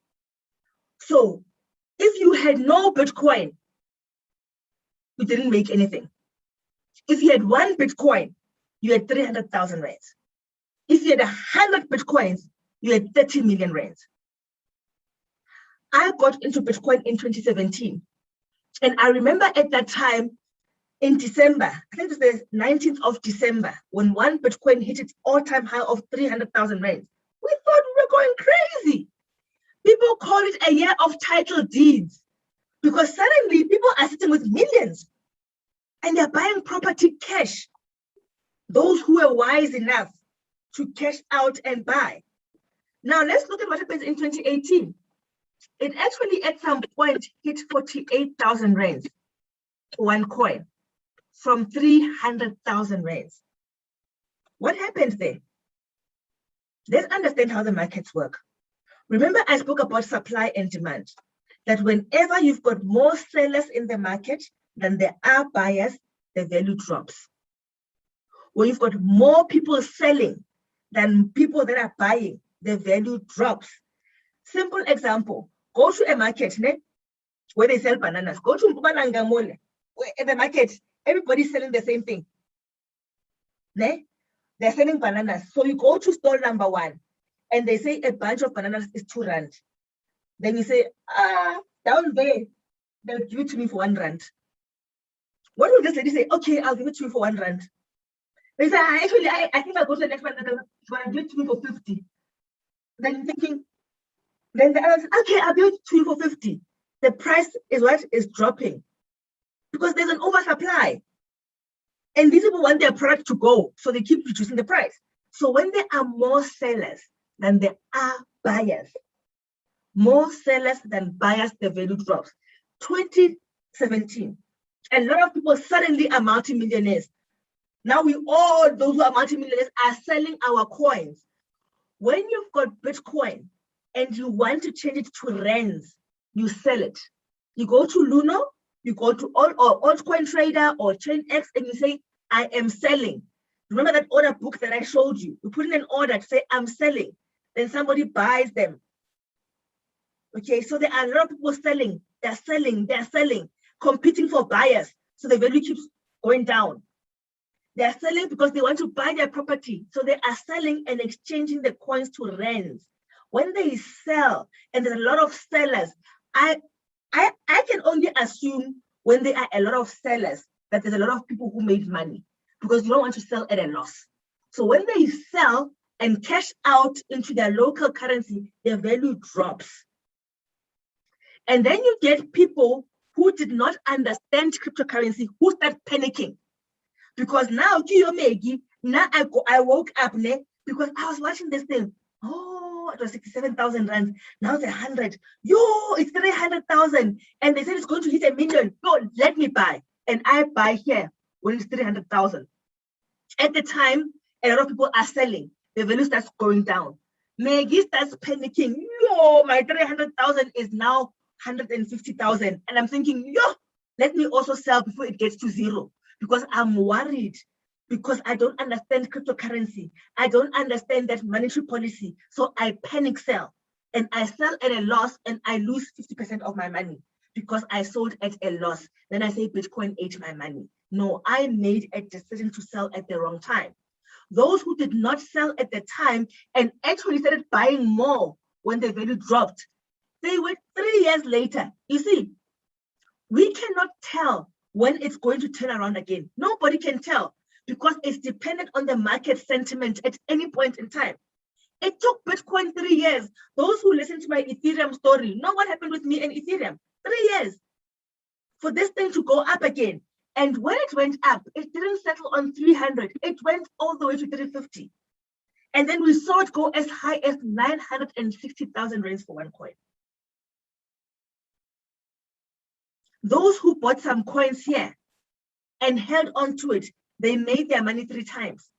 So if you had no Bitcoin, you didn't make anything. If you had one Bitcoin, you had 300,000 rands. If you had 100 Bitcoins, you had 30 million rands. I got into Bitcoin in 2017. And I remember at that time in December, I think it's the 19th of December, when one Bitcoin hit its all-time high of 300,000 rands. We thought we were going crazy. People call it a year of title deeds because suddenly people are sitting with millions and they're buying property cash. Those who were wise enough to cash out and buy. Now let's look at what happens in 2018. It actually at some point hit 48,000 rands for one coin from 300,000 rands. What happened there? Let's understand how the markets work. Remember, I spoke about supply and demand, that whenever you've got more sellers in the market than there are buyers, the value drops. When you've got more people selling than people that are buying, the value drops. Simple example, go to a market where they sell bananas. Go to Mpumalanga Mall, where in the market, everybody's selling the same thing. They're selling bananas. So you go to stall number 1, and they say a bunch of bananas is 2 rand. Then you say, down there, they'll give it to me for 1 rand. What will this lady say? Okay, I'll give it to you for 1 rand. They say, actually, I think I'll go to the next one, I'll give it to me for 50. Then you're thinking, then the other says, okay, I'll give it to you for 50. The price is what is dropping because there's an oversupply. And these people want their product to go, so they keep reducing the price. So when there are more sellers than there are buyers, more sellers than buyers, the value drops. 2017, a lot of people suddenly are multimillionaires. Now those who are multimillionaires are selling our coins. When you've got Bitcoin and you want to change it to rands, you sell it. You go to Luno, you go to Altcoin Trader or ChainX, and you say, I am selling. Remember that order book that I showed you? You put in an order to say, I'm selling. Then somebody buys them. Okay, so there are a lot of people selling. They're selling, competing for buyers. So the value keeps going down. They're selling because they want to buy their property. So they are selling and exchanging the coins to rands. When they sell, and there's a lot of sellers, I can only assume when there are a lot of sellers that there's a lot of people who made money because you don't want to sell at a loss. So when they sell and cash out into their local currency, their value drops. And then you get people who did not understand cryptocurrency who start panicking. Because now, I woke up because I was watching this thing. Oh, it was 67,000 rands. Now it's 100. Yo, it's 300,000. And they said it's going to hit 1 million. Yo, let me buy. And I buy here when it's 300,000. At the time, a lot of people are selling. The value starts going down. Maggie starts panicking. Yo, my 300,000 is now 150,000. And I'm thinking, yo, let me also sell before it gets to 0. Because I'm worried, because I don't understand cryptocurrency. I don't understand that monetary policy. So I panic sell and I sell at a loss and I lose 50% of my money because I sold at a loss. Then I say Bitcoin ate my money. No, I made a decision to sell at the wrong time. Those who did not sell at the time and actually started buying more when the value dropped, they were 3 years later. You see, we cannot tell when it's going to turn around again. Nobody can tell because it's dependent on the market sentiment at any point in time. It took Bitcoin 3 years. Those who listen to my Ethereum story know what happened with me and Ethereum. 3 years for this thing to go up again. And when it went up, it didn't settle on 300. It went all the way to 350. And then we saw it go as high as 960,000 rands for one coin. Those who bought some coins here and held on to it, they made their money 3 times.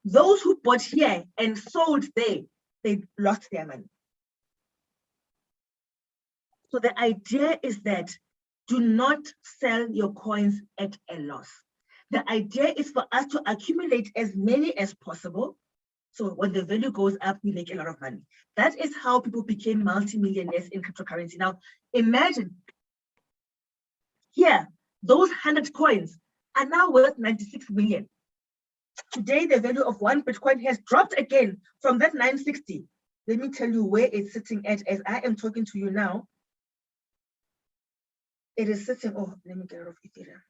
Those who bought here and sold there, they lost their money. So the idea is that do not sell your coins at a loss. The idea is for us to accumulate as many as possible. So when the value goes up, we make a lot of money. That is how people became multimillionaires in cryptocurrency. Now, imagine here, those 100 coins are now worth 96 million. Today, the value of one Bitcoin has dropped again from that 960 let me tell you where it's sitting at as I am talking to you now. It is sitting, oh, let me get rid of Ethereum.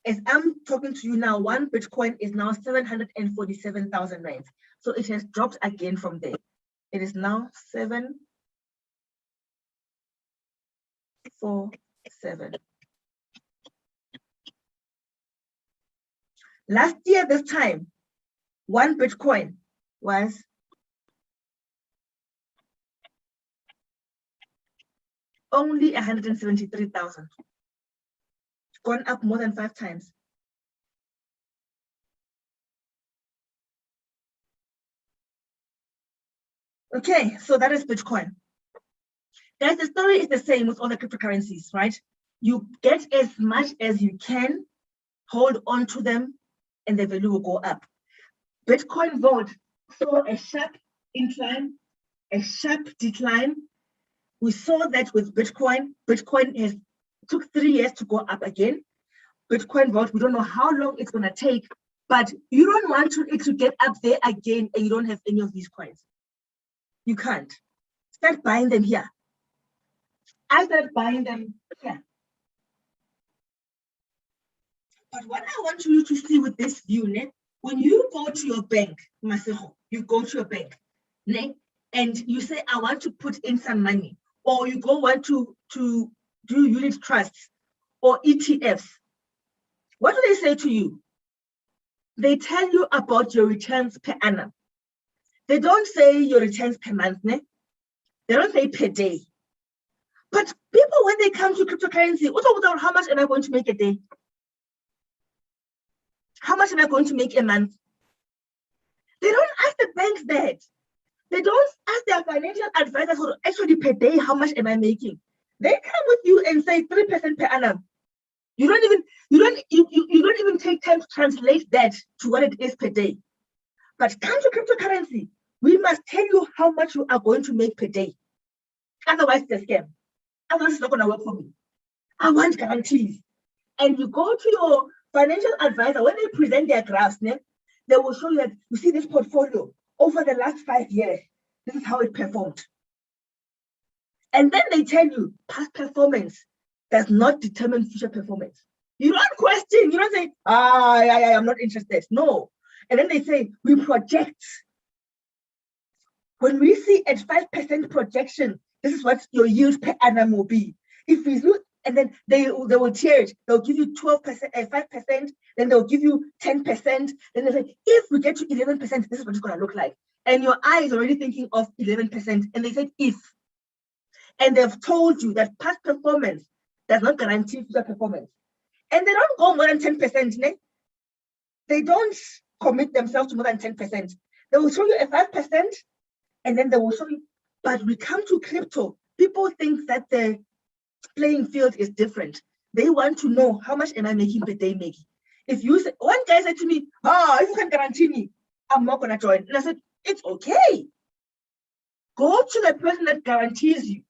As I'm talking to you now, one Bitcoin is now 747,000 rands. So it has dropped again from there. It is now 747. Last year, this time, one Bitcoin was only 173,000. Gone up more than 5 times. Okay, so that is Bitcoin. Guys, the story is the same with all the cryptocurrencies, right? You get as much as you can, hold on to them, and the value will go up. Bitcoin Vault saw a sharp incline, a sharp decline. We saw that with Bitcoin. Bitcoin took 3 years to go up again. Bitcoin Vault, we don't know how long it's gonna take, but you don't want it to get up there again and you don't have any of these coins. You can't. Start buying them here. I started buying them here. But what I want you to see with this view, ne, when you go to your bank, Masejo, you go to your bank, ne, and you say, I want to put in some money, or you want to do unit trusts or ETFs, what do they say to you? They tell you about your returns per annum. They don't say your returns per month, ne? They don't say per day. But people, when they come to cryptocurrency, how much am I going to make a day? How much am I going to make a month? They don't ask the banks that. They don't ask their financial advisors actually per day, how much am I making? They come with you and say 3% per annum. You don't even take time to translate that to what it is per day. But come to cryptocurrency, we must tell you how much you are going to make per day. Otherwise, it's a scam. Otherwise, it's not going to work for me. I want guarantees. And you go to your financial advisor, when they present their graphs, they will show you that you see this portfolio over the last 5 years. This is how it performed. And then they tell you past performance does not determine future performance. You don't question, you don't say, I'm not interested. No. And then they say, we project. When we see at 5% projection, this is what your yield per annum will be. If we look, and then they will tier it. They'll give you 12%, 5%, then they'll give you 10%. Then they say, if we get to 11%, this is what it's going to look like. And your eye is already thinking of 11%. And they said, if. And they've told you that past performance does not guarantee future performance. And they don't go more than 10%. Ne? They don't commit themselves to more than 10%. They will show you a 5%, and then they will show you. But we come to crypto, people think that the playing field is different. They want to know, how much am I making per day, Maggie? If you say, one guy said to me, if you can guarantee me, I'm not going to join. And I said, it's okay. Go to the person that guarantees you,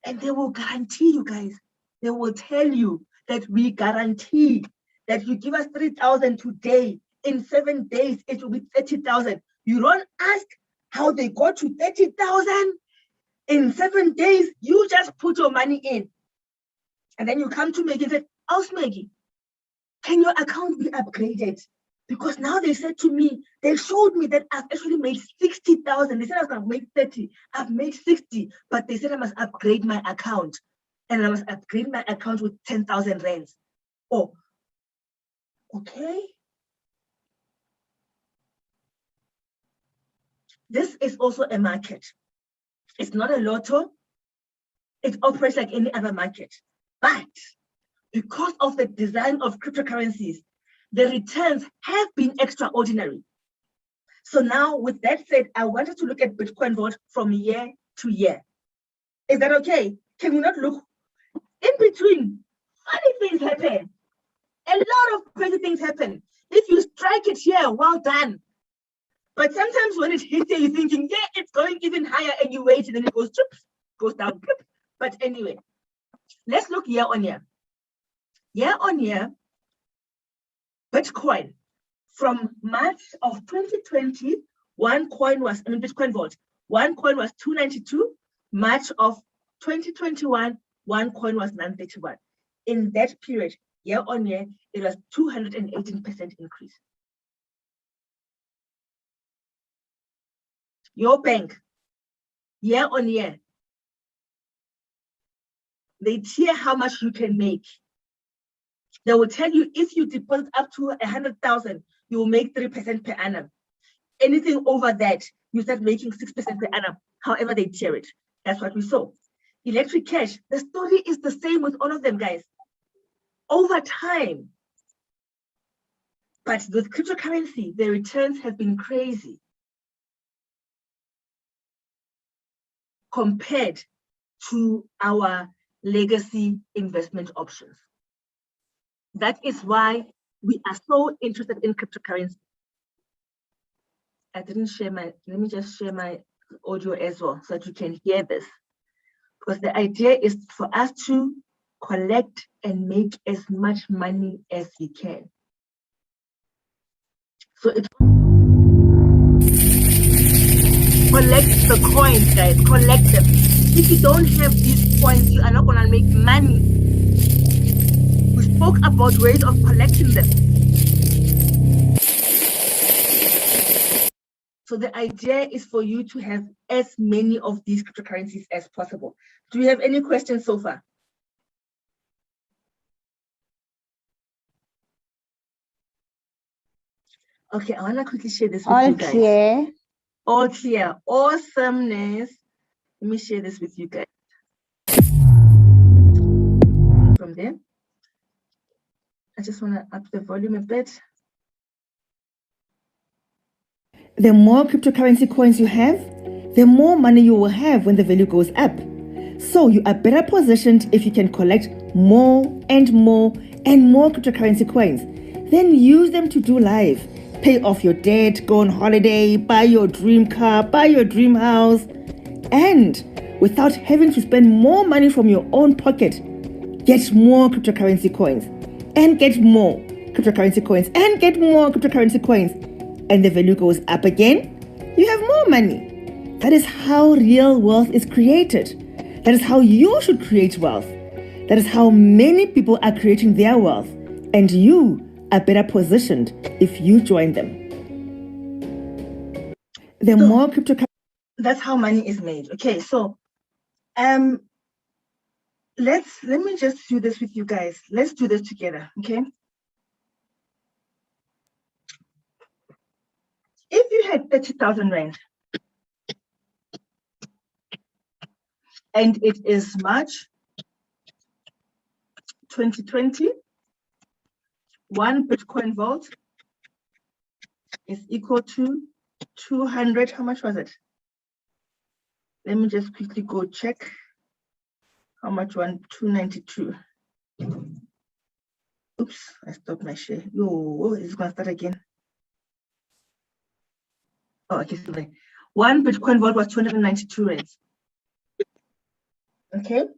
and they will guarantee you, guys. They will tell you that we guarantee that you give us 3,000 today, in 7 days, it will be 30,000. You don't ask how they got to 30,000 in 7 days. You just put your money in. And then you come to Maggie and say, Maggie, can your account be upgraded? Because now they said to me, they showed me that I've actually made 60,000. They said I was going to make 30. I've made 60, but they said I must upgrade my account. And I must upgrade my account with 10,000 rands. Oh, okay. This is also a market. It's not a lotto. It operates like any other market. But because of the design of cryptocurrencies, the returns have been extraordinary. So now, with that said, I wanted to look at Bitcoin Vault from year to year. Is that okay? Can we not look in between? Funny things happen. A lot of crazy things happen. If you strike it here, well done. But sometimes when it hits you, you're thinking, yeah, it's going even higher, and you wait, and then it goes down. But anyway, let's look year on year. Year on year, Bitcoin from March of 2020, Bitcoin Vault, one coin was 292. March of 2021, one coin was 931. In that period, year on year, it was 218% increase. Your bank, year on year, they tier how much you can make. They will tell you if you deposit up to 100,000, you will make 3% per annum. Anything over that, you start making 6% per annum. However they tier it. That's what we saw. Electric Cash, the story is the same with all of them, guys. Over time. But with cryptocurrency, the returns have been crazy compared to our legacy investment options. That is why we are so interested in cryptocurrency. I didn't share let me just share my audio as well so that you can hear this. Because the idea is for us to collect and make as much money as we can. So it's collect the coins, guys, collect them. If you don't have these coins, you are not gonna make money. We spoke about ways of collecting them. So the idea is for you to have as many of these cryptocurrencies as possible. Do you have any questions so far? Okay, I want to quickly share this with All you guys. clear. All clear. Awesomeness. Let me share this with you guys. From there. I just want to up the volume a bit. The more cryptocurrency coins you have, the more money you will have when the value goes up. So you are better positioned if you can collect more and more and more cryptocurrency coins. Then use them to do life. Pay off your debt, go on holiday, buy your dream car, buy your dream house. And without having to spend more money from your own pocket, get more cryptocurrency coins and get more cryptocurrency coins and get more cryptocurrency coins. And the value goes up again, you have more money. That is how real wealth is created. That is how you should create wealth. That is how many people are creating their wealth. And you are better positioned if you join them. The more cryptocurrency. That's how money is made. Okay, so let me just do this with you guys. Let's do this together, okay? If you had 30,000 Rand and it is March 2020, one Bitcoin Vault is equal to 200. How much was it? Let me just quickly go check how much 292. Oops, I stopped my share. Yo, it's gonna start again. Oh, okay, sorry. One Bitcoin Vault was 292 Rands. Okay.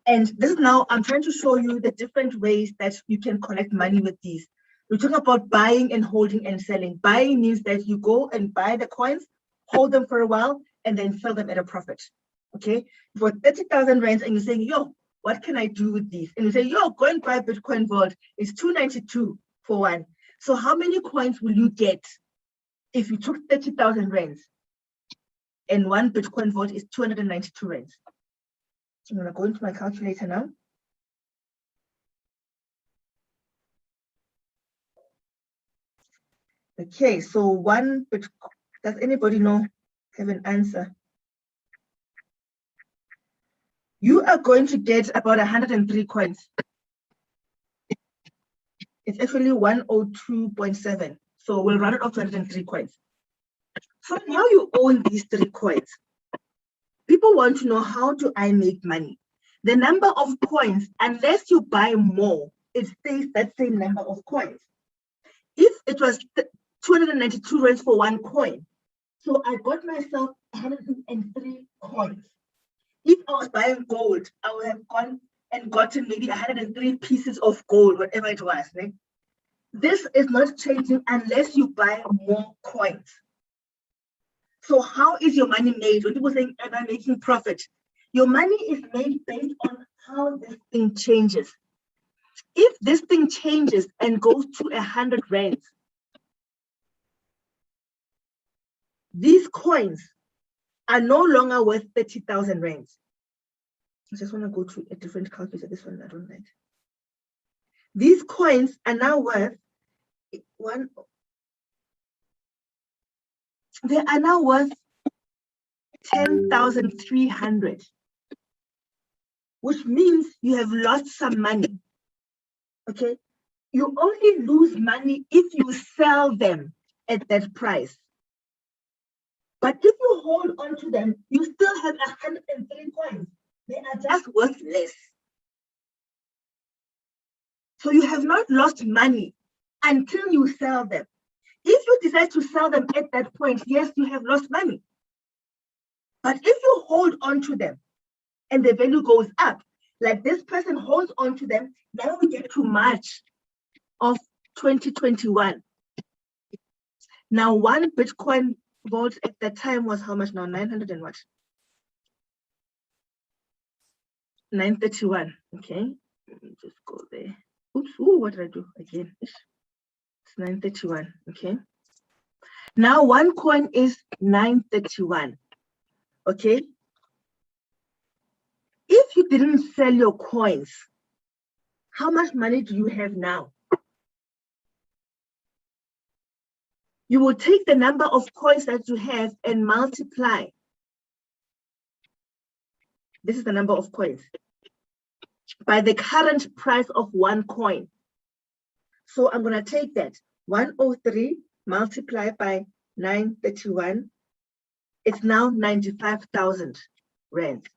And this is now, I'm trying to show you the different ways that you can collect money with these. We're talking about buying and holding and selling. Buying means that you go and buy the coins, hold them for a while, and then sell them at a profit. Okay. For 30,000 Rands, and you're saying, yo, what can I do with these? And you say, yo, go and buy Bitcoin Vault. It's 292 for one. So how many coins will you get if you took 30,000 Rands and one Bitcoin Vault is 292 Rands? I'm gonna go into my calculator now. Okay, so one Bitcoin, does anybody know, have an answer? You are going to get about 103 coins. It's actually 102.7. So we'll run it off 203 coins. So now you own these 3 coins. People want to know, how do I make money? The number of coins, unless you buy more, it stays that same number of coins. If it was 292 Rands for one coin, so I got myself 103 coins. If I was buying gold, I would have gone and gotten maybe 103 pieces of gold, whatever it was. Right? this is not changing unless you buy more coins. So how is your money made? When people say, am I making profit? Your money is made based on how this thing changes. If this thing changes and goes to 100 rands, these coins are no longer worth 30,000 rands. I just want to go to a different calculator. This one I don't like. These coins are now worth they are now worth 10,300, which means you have lost some money. Okay, you only lose money if you sell them at that price. But if you hold on to them, you still have 103 coins. They are just worth less. So you have not lost money until you sell them. If you decide to sell them at that point, yes, you have lost money. But if you hold on to them and the value goes up, like this person holds on to them, now we get to March of 2021. Now, one Bitcoin gold at that time was how much now? 900 and what? 931. Okay, let me just go there. Oops, ooh, what did I do again? It's 931. Okay. Now one coin is 931. Okay. If you didn't sell your coins, how much money do you have now? You will take the number of coins that you have and multiply. This is the number of coins by the current price of one coin. So I'm going to take that 103 multiplied by 931. It's now 95,000 rand.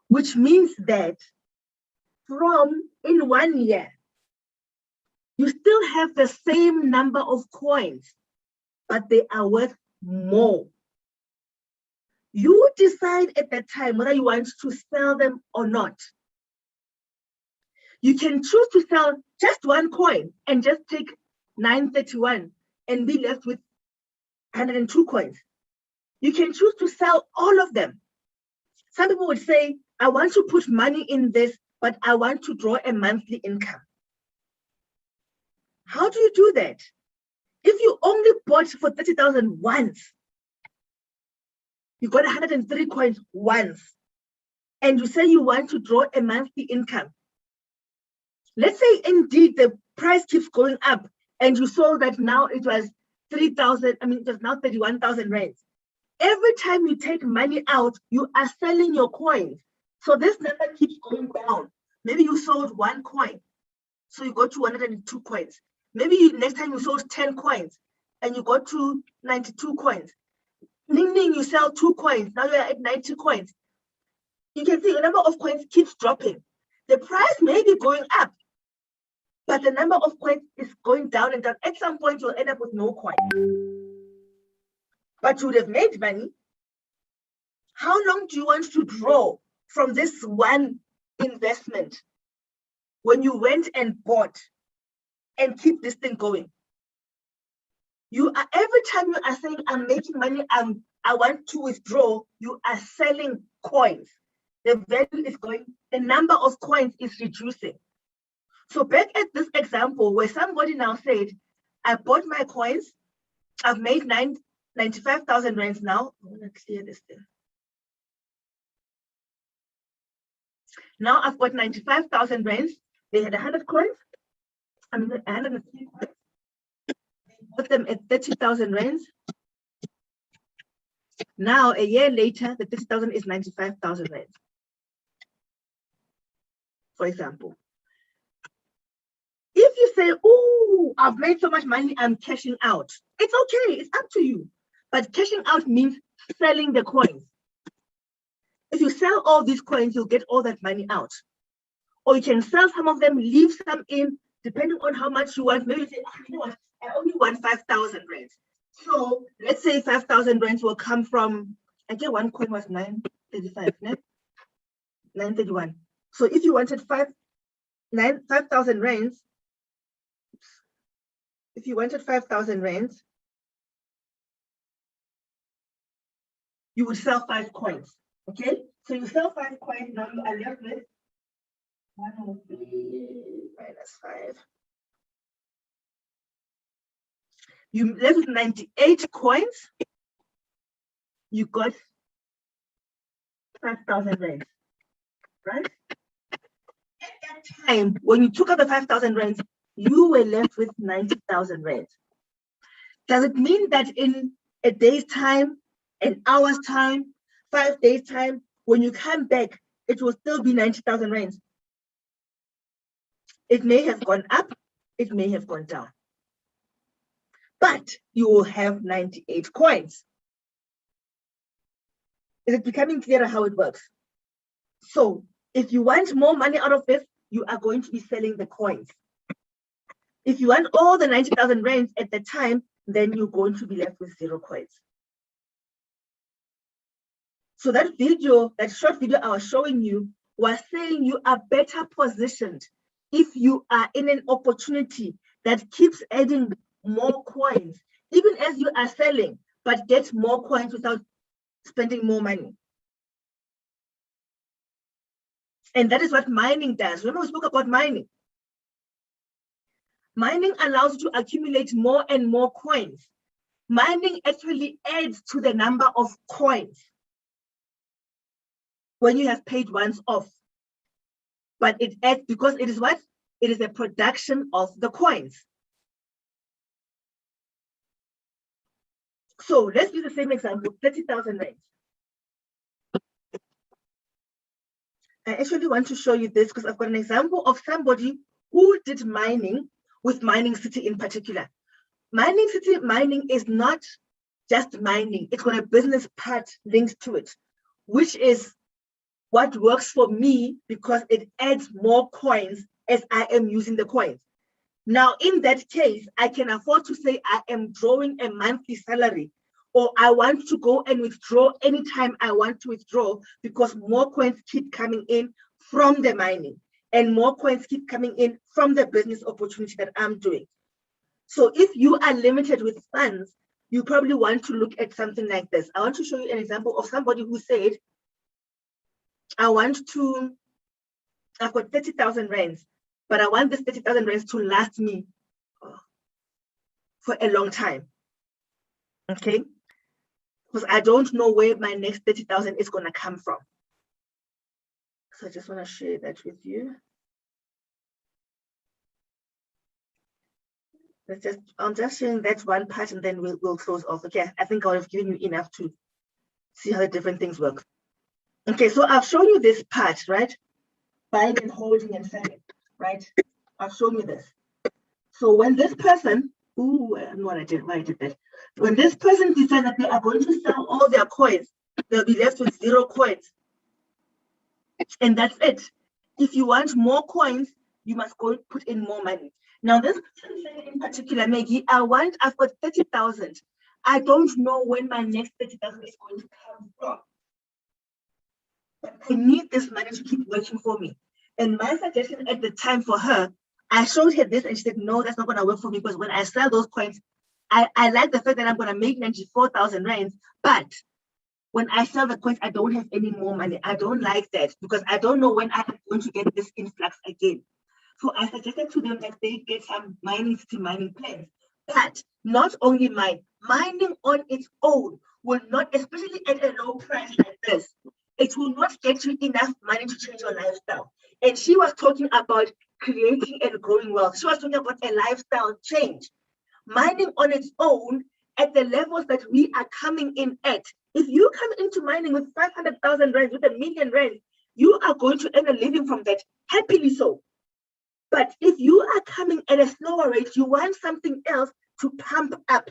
Which means that in 1 year, you still have the same number of coins, but they are worth more. You decide at that time whether you want to sell them or not. You can choose to sell just one coin and just take 931 and be left with 102 coins. You can choose to sell all of them. Some people would say, I want to put money in this, but I want to draw a monthly income. How do you do that? If you only bought for 30,000 once, you got 103 coins once, and you say you want to draw a monthly income. Let's say indeed the price keeps going up and you saw that now it was 3,000, it was now 31,000 rands. Every time you take money out, you are selling your coins. So this number keeps going down. Maybe you sold one coin, so you got to 102 coins. Maybe next time you sold 10 coins and you got to 92 coins. Meaning you sell 2 coins, now you're at 90 coins. You can see the number of coins keeps dropping. The price may be going up, but the number of coins is going down and down. At some point, you'll end up with no coin. But you would have made money. How long do you want to draw from this one investment when you went and bought and keep this thing going? You are, every time you are saying, I'm making money, I want to withdraw, you are selling coins. The value is going, the number of coins is reducing. So back at this example where somebody now said, I bought my coins, I've made 95,000 rands now. I want to clear this thing. Now I've got 95,000 rands. They had 100 coins. 103 coins. Put them at 30,000 rands. Now, a year later, the 30,000 is 95,000 rands. For example, if you say, oh, I've made so much money, I'm cashing out. It's okay, it's up to you. But cashing out means selling the coins. If you sell all these coins, you'll get all that money out. Or you can sell some of them, leave some in, depending on how much you want. Maybe you say, you know what, I only want 5,000 rands. So let's say 5,000 rands will come from, I get one coin was 935, 931. So if you wanted 5,000 rands, if you wanted 5,000 rands, you would sell 5 coins. Okay, so you sell 5 coins. Now you are left with 103 minus 5. You left with 98 coins. You got 5,000 rands, right? At that time, when you took out the 5,000 rands, you were left with 90,000 rands. Does it mean that in a day's time, an hour's time, 5 days' time, when you come back, it will still be 90,000 rands? It may have gone up, it may have gone down. But you will have 98 coins. Is it becoming clearer how it works? So if you want more money out of this, you are going to be selling the coins. If you want all the 90,000 rands at the time, then you're going to be left with 0 coins. So that video, that short video I was showing you, was saying you are better positioned if you are in an opportunity that keeps adding more coins, even as you are selling, but get more coins without spending more money. And that is what mining does. Remember we spoke about mining. Mining allows you to accumulate more and more coins. Mining actually adds to the number of coins when you have paid once off. But it adds because it is what? It is a production of the coins. So let's use the same example, 30,000 rands. I actually want to show you this because I've got an example of somebody who did mining with Mining City in particular. Mining City mining is not just mining, it's got a business part linked to it, which is what works for me because it adds more coins as I am using the coins. Now, in that case, I can afford to say I am drawing a monthly salary, or I want to go and withdraw anytime I want to withdraw because more coins keep coming in from the mining and more coins keep coming in from the business opportunity that I'm doing. So if you are limited with funds, you probably want to look at something like this. I want to show you an example of somebody who said, I've got 30,000 rands, but I want this 30,000 rands to last me for a long time, okay? Because I don't know where my next 30,000 is gonna come from. So I just wanna share that with you. I'm just sharing that one part and then we'll close off. Okay, I think I would have given you enough to see how the different things work. Okay, so I've shown you this part, right? Buying and holding and selling, right? I've shown you this. So when this person, I don't know why I did that. When this person decides that they are going to sell all their coins, they'll be left with 0 coins. And that's it. If you want more coins, you must go put in more money. Now, this person saying in particular, Maggie, I've got 30,000. I don't know when my next 30,000 is going to come from. But I need this money to keep working for me. And my suggestion at the time for her, I showed her this and she said, no, that's not going to work for me because when I sell those coins, I like the fact that I'm going to make 94,000 rands, but when I sell the coins, I don't have any more money. I don't like that because I don't know when I'm going to get this influx again. So I suggested to them that they get some mining city mining plans. But not only mining on its own will not, especially at a low price like this, it will not get you enough money to change your lifestyle. And she was talking about creating and growing wealth. She was talking about a lifestyle change. Mining on its own, at the levels that we are coming in at, if you come into mining with 500,000 rands, with 1 million rands, you are going to earn a living from that, happily so. But if you are coming at a slower rate, you want something else to pump up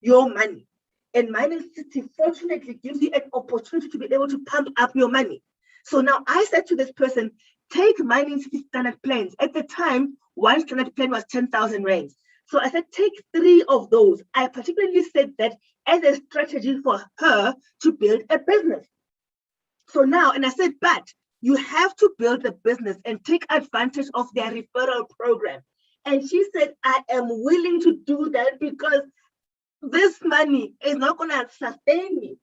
your money. And Mining City fortunately gives you an opportunity to be able to pump up your money. So now I said to this person, take Mining City standard plans. At the time, one standard plan was 10,000 rands. So I said, take 3 of those. I particularly said that as a strategy for her to build a business. So now, and I said, but you have to build a business and take advantage of their referral program. And she said, I am willing to do that because this money is not going to sustain me.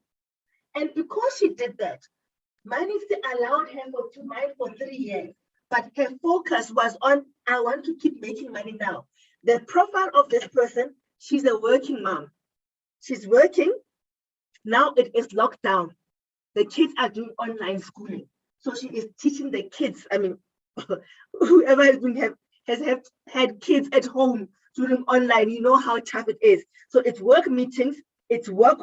And because she did that, Money allowed her to mine for 3 years, but her focus was on, I want to keep making money now. The profile of this person, she's a working mom. She's working. Now it is locked down. The kids are doing online schooling. So she is teaching the kids. I mean, whoever has had kids at home doing online, you know how tough it is. So it's work meetings, it's work,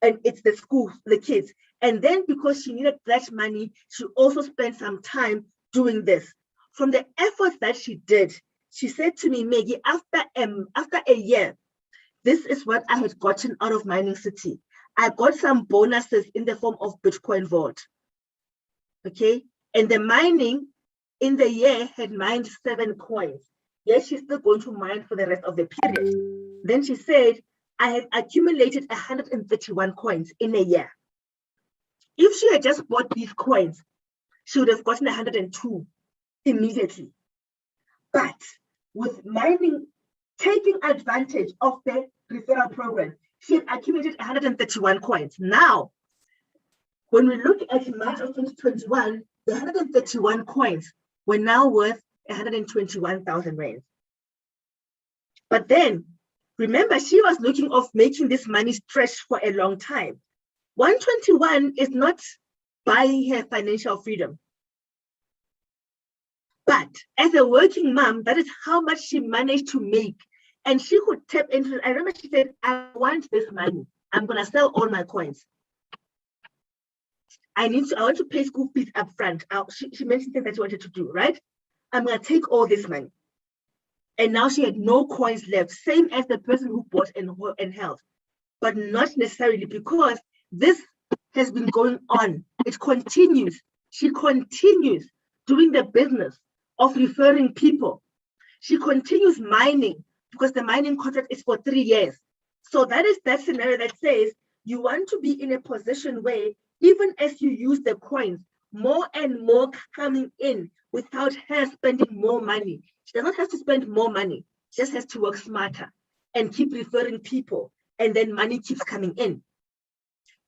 and it's the school, the kids. And then because she needed that money, she also spent some time doing this. From the efforts that she did, she said to me, Maggie, after a year, this is what I had gotten out of Mining City. I got some bonuses in the form of Bitcoin Vault. Okay, and the mining in the year had mined 7 coins. Yes, she's still going to mine for the rest of the period. Then she said, I had accumulated 131 coins in a year. If she had just bought these coins, she would have gotten 102 immediately. But with mining, taking advantage of the referral program, she had accumulated 131 coins. Now, when we look at March of 2021, the 131 coins were now worth 121,000 rands. But then, remember, she was looking of making this money stretch for a long time. 121 is not buying her financial freedom. But as a working mom, that is how much she managed to make. And she could tap into it. I remember she said, I want this money. I'm going to sell all my coins. I want to pay school fees up front. She mentioned things that she wanted to do, right? I'm going to take all this money. And now she had no coins left, same as the person who bought and held. But not necessarily, because this has been going on. It continues. She continues doing the business of referring people. She continues mining because the mining contract is for 3 years. So that is that scenario that says you want to be in a position where even as you use the coins, more and more coming in without her spending more money. She does not have to spend more money. She just has to work smarter and keep referring people, and then money keeps coming in.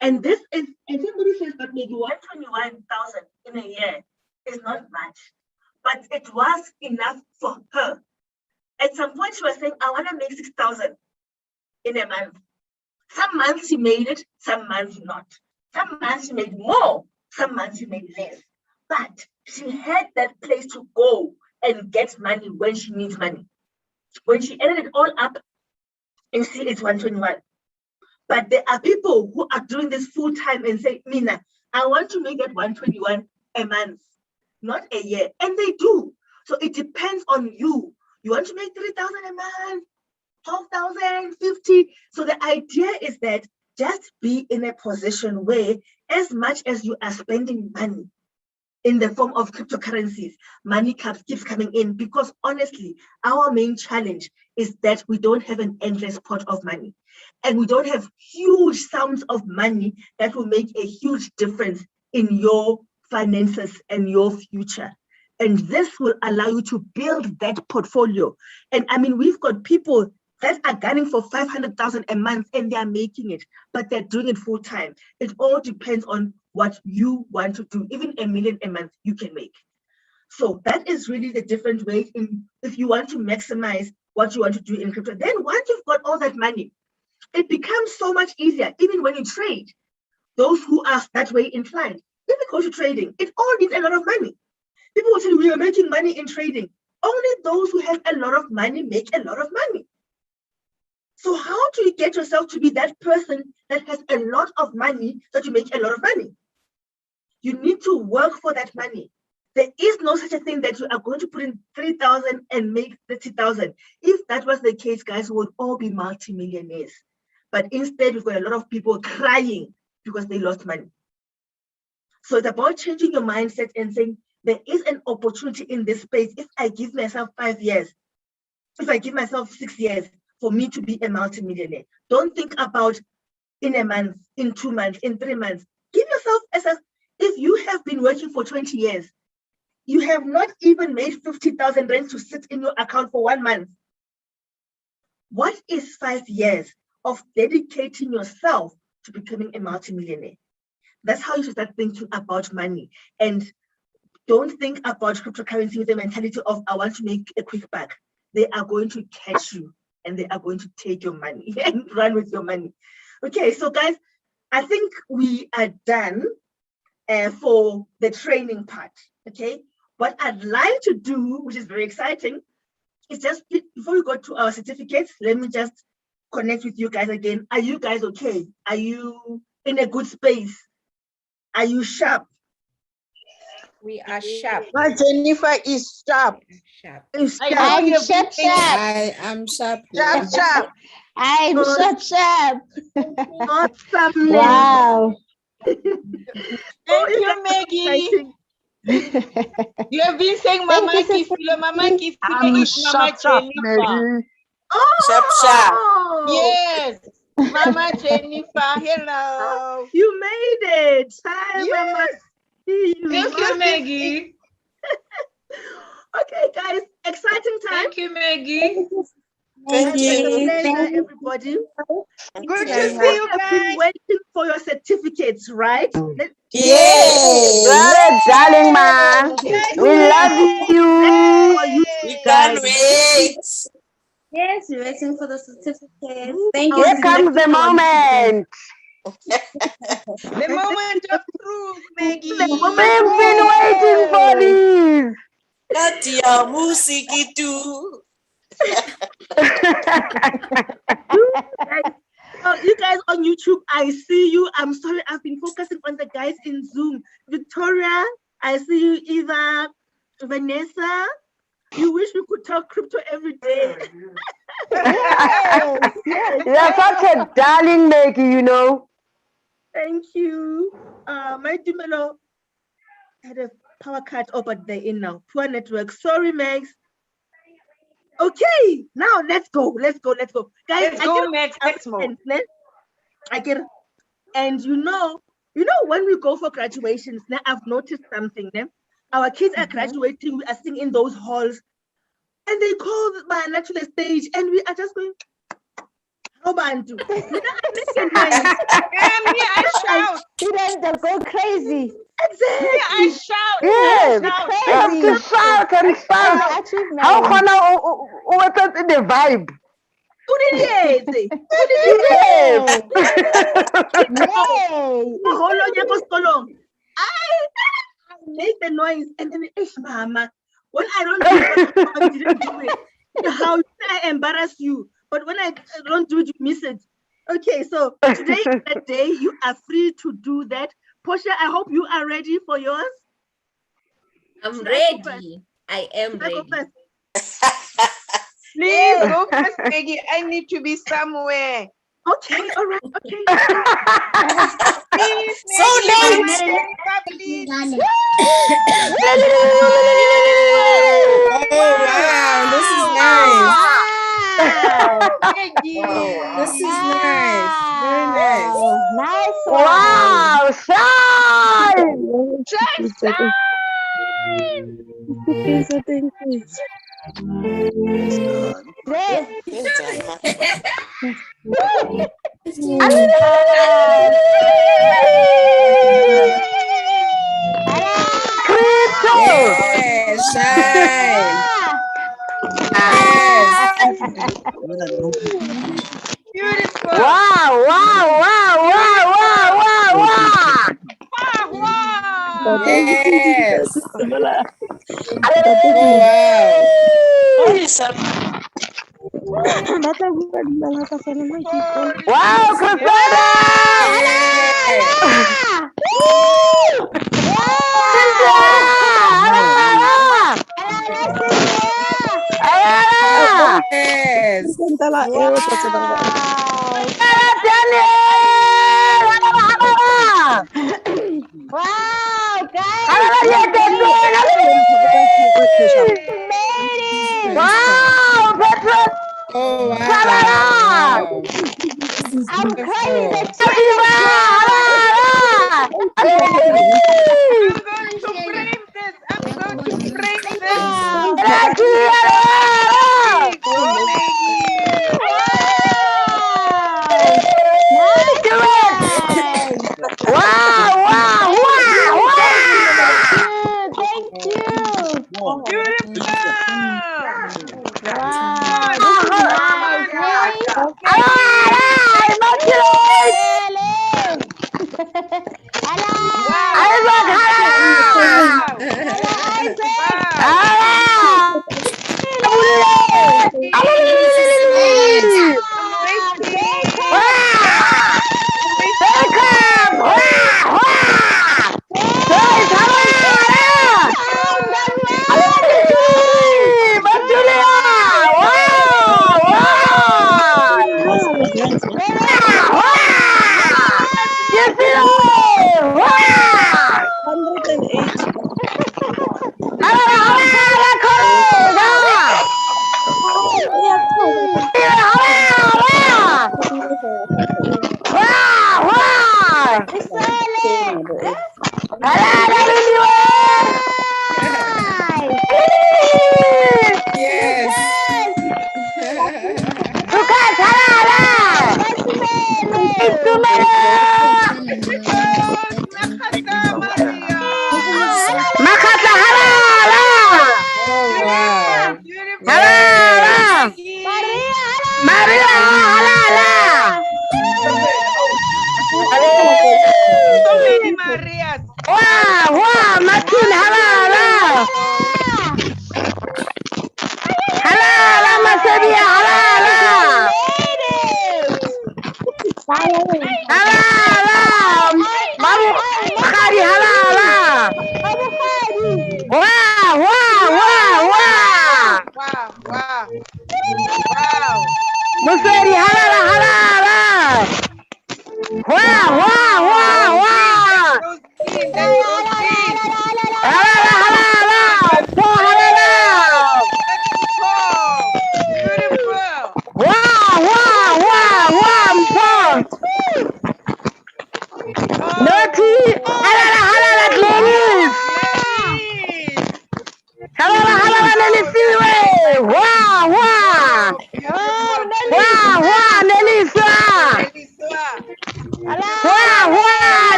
And this is, and somebody says, but maybe 121,000 in a year is not much, but it was enough for her. At some point, she was saying, I want to make 6,000 in a month. Some months she made it, some months not. Some months she made more, some months she made less. But she had that place to go and get money when she needs money. When she added it all up, you see it's 121. But there are people who are doing this full time and say, Mina, I want to make that 121 a month, not a year. And they do. So it depends on you. You want to make 3,000 a month, 12,000, 50. So the idea is that just be in a position where as much as you are spending money in the form of cryptocurrencies, money keeps coming in, because honestly, our main challenge is that we don't have an endless pot of money, and we don't have huge sums of money that will make a huge difference in your finances and your future. And this will allow you to build that portfolio. And I mean, we've got people that are gunning for 500,000 a month and they are making it, but they're doing it full time. It all depends on what you want to do. Even $1 million a month you can make. So that is really the different way in if you want to maximize what you want to do in crypto. Then once you've got all that money, it becomes so much easier, even when you trade. Those who are that way inclined, if you go to trading, it all needs a lot of money. People will say, we are making money in trading. Only those who have a lot of money make a lot of money. So how do you get yourself to be that person that has a lot of money that you make a lot of money? You need to work for that money. There is no such a thing that you are going to put in 3,000 and make 30,000. If that was the case, guys, we would all be multimillionaires. But instead, we've got a lot of people crying because they lost money. So it's about changing your mindset and saying, there is an opportunity in this space. If I give myself 5 years, if I give myself 6 years for me to be a multimillionaire, don't think about in a month, in 2 months, in 3 months. Give yourself if you have been working for 20 years. You have not even made 50,000 rand to sit in your account for 1 month. What is 5 years of dedicating yourself to becoming a multimillionaire? That's how you should start thinking about money. And don't think about cryptocurrency with the mentality of, I want to make a quick buck. They are going to catch you and they are going to take your money and run with your money. Okay, so guys, I think we are done for the training part, okay? What I'd like to do, which is very exciting, is just, before we go to our certificates, let me just connect with you guys again. Are you guys okay? Are you in a good space? Are you sharp? We are sharp. My Jennifer is sharp. Sharp. Is I sharp? I'm sharp, sharp. I am sharp. Sharp, sharp. I'm Good. sharp, sharp. Awesome. Wow. Thank you, Maggie. You have been saying Mama Thank you, Kifilo, Mama Kifilo I'm is Mama sharp, sharp, Jennifer. Maggie. Sharp, sharp. Oh, Yes, Mama Jennifer, hello. you made it. Hi, Mama. Yes. See you. Thank you, Maggie. Okay, guys, exciting time. Thank you, Maggie. Thank It's a you. pleasure, everybody. Good You to see you have been guys. waiting for your certificates, right? Yay! Good, darling man. Yes, We love you. For you We guys. can't wait. Yes, we're waiting for the certificate. Thank Our Here comes the selected ones today. moment. the moment of truth, Maggie. The moment We've been waiting for this. Nadia Musiki too. You guys on YouTube, I see you. I'm sorry, I've been focusing on the guys in Zoom. Victoria, I see you. Eva, Vanessa, you wish we could talk crypto every day. You're such a darling, Maggie, you know. Thank you. My Dumelo had a power cut, but they're in now. Poor network. Sorry, Max. Okay, now let's go. Guys, Let's go, Max. Let's move. I get it. And you know, when we go for graduations, now I've noticed something. Our kids are graduating, we are sitting in those halls, and they call my natural stage, and we are just going, how about you? I shout. Students go crazy. Exactly. I shout. Yes. I shout. You have to shout and shout. Achievement. How can I in the vibe? Yes. I make the noise and then mama. When I don't do it, I didn't do it. How I embarrass you. But when I don't do it, you miss it. Okay, so today is the day you are free to do that. Portia, I hope you are ready for yours. I'm ready. I am I go ready. first? Please go first, Maggie. I need to be somewhere. Okay, all right, okay. Please, So Maggie, nice. please. Oh, wow. This is nice. Maggie. This is nice. Very nice. Nice one. Wow, shine! Great. Crypto! Yes, shine. Yes. Beautiful. Wow, wow, wow, wow, wow, wow, wow! Wow. Yes. Oh, wow. Wow, Christina! Yes. Wow, guys. Wow, Petrus! Oh, wow. I'm crying. I'm going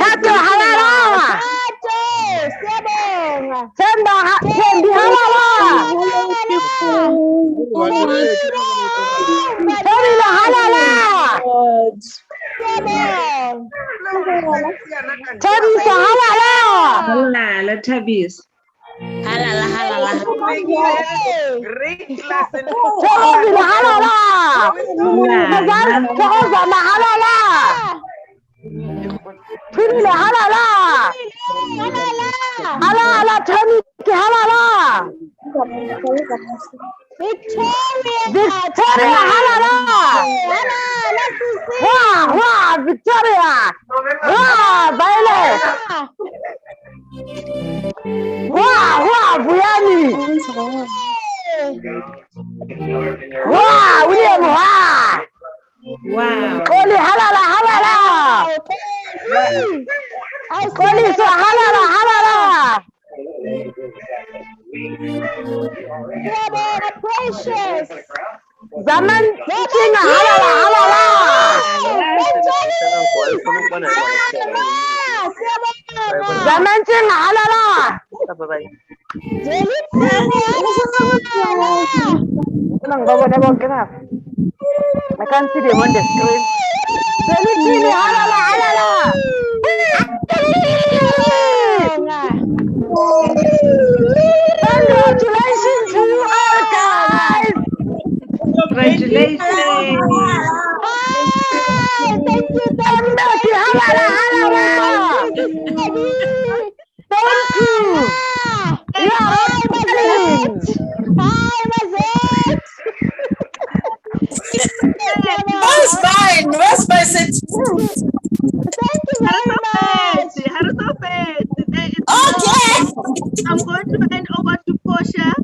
Satu halala. Sembah Fendi halala. Ferila halala. Tabisa halala. Halala, Tabis. Halala, halala. Great lesson. Ferila halala. Mazal Fahozana halala. Ferila halala. Halala Tani halala. Victoria halala. Wah, Victoria. Wah, Violet. Wah, Buyani. Wah, William. Wow. Koli halala. Koli so halala. Precious. Zaman Cina halala. Zaman Cina halala. Tenang, bawa kenapa? I can't see them on the screen. Cini halala. Congratulations to you all, guys. Congratulations. Thank you. Halala. Thank you. Yeah, Where's mine? Where's my certificate? Thank you very much. Okay. I'm going to hand over to Portia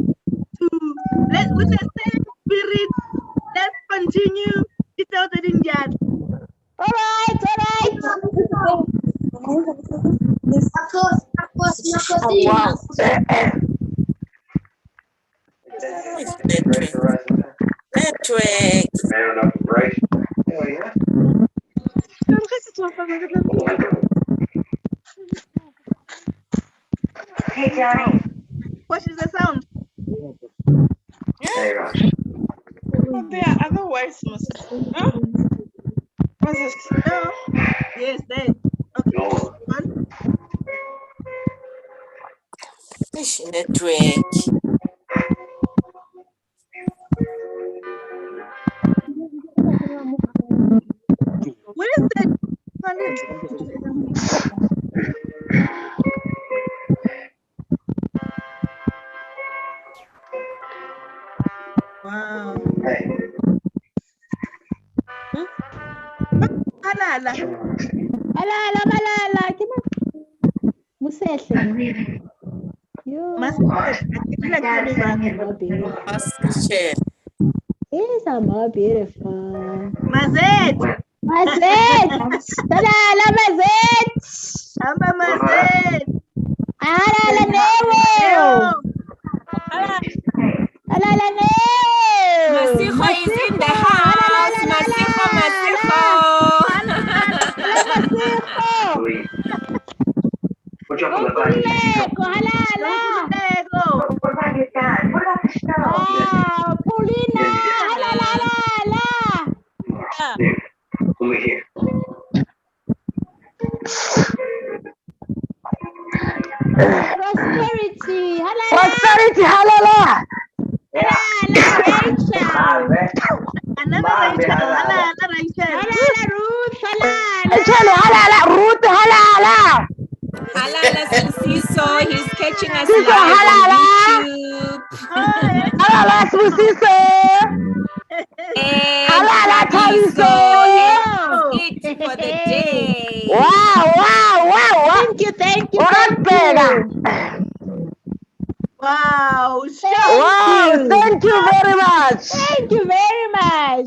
with the same spirit. Let's continue. Without the Indian. All right. Wow. Network. Hey, Johnny. What is the sound? There are other words, huh? What's this? No. Yes, there. Okay. One. Which network? Where is that? Wow. Halala. Musehle. Yo. Master. These are more beautiful. Mazet. Halala Mazet. Amba Mazet. Halala Nevo. Halala Nevo. Masiho is in the house. Masiho. Halala. Paulina. Halala. Over here. Prosperity. Halala. Halala. Another Rachel. Halala Ruth. Halala Ruth. Halala Susiso, he's catching us Siso, live halala. on YouTube. Halala Susiso. And Halala Tabiso Tabiso. is it for the day. Wow. Thank you. Wow. Thank you very much.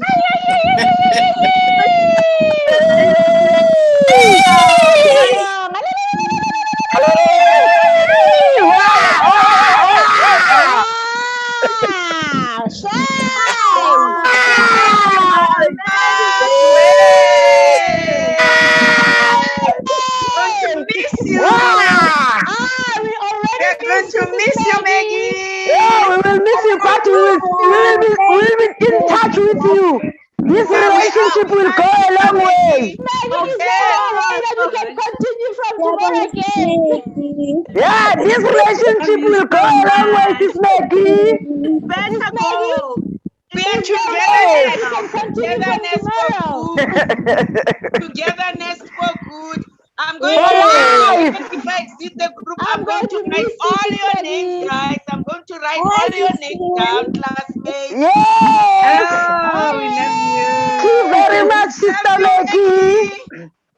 promise you, this relationship will go a long way. We can continue from tomorrow again. Yeah, this relationship will go a long way, Sis Maggie. Better go. We are Yes. togetherness for good. Togetherness for good. I'm going For life. if I exit the group, I'm going to write all your names, guys. I'm going to write all your names down, classmates. Yes. Oh, we love you. Thank you very much, Sister Maggie.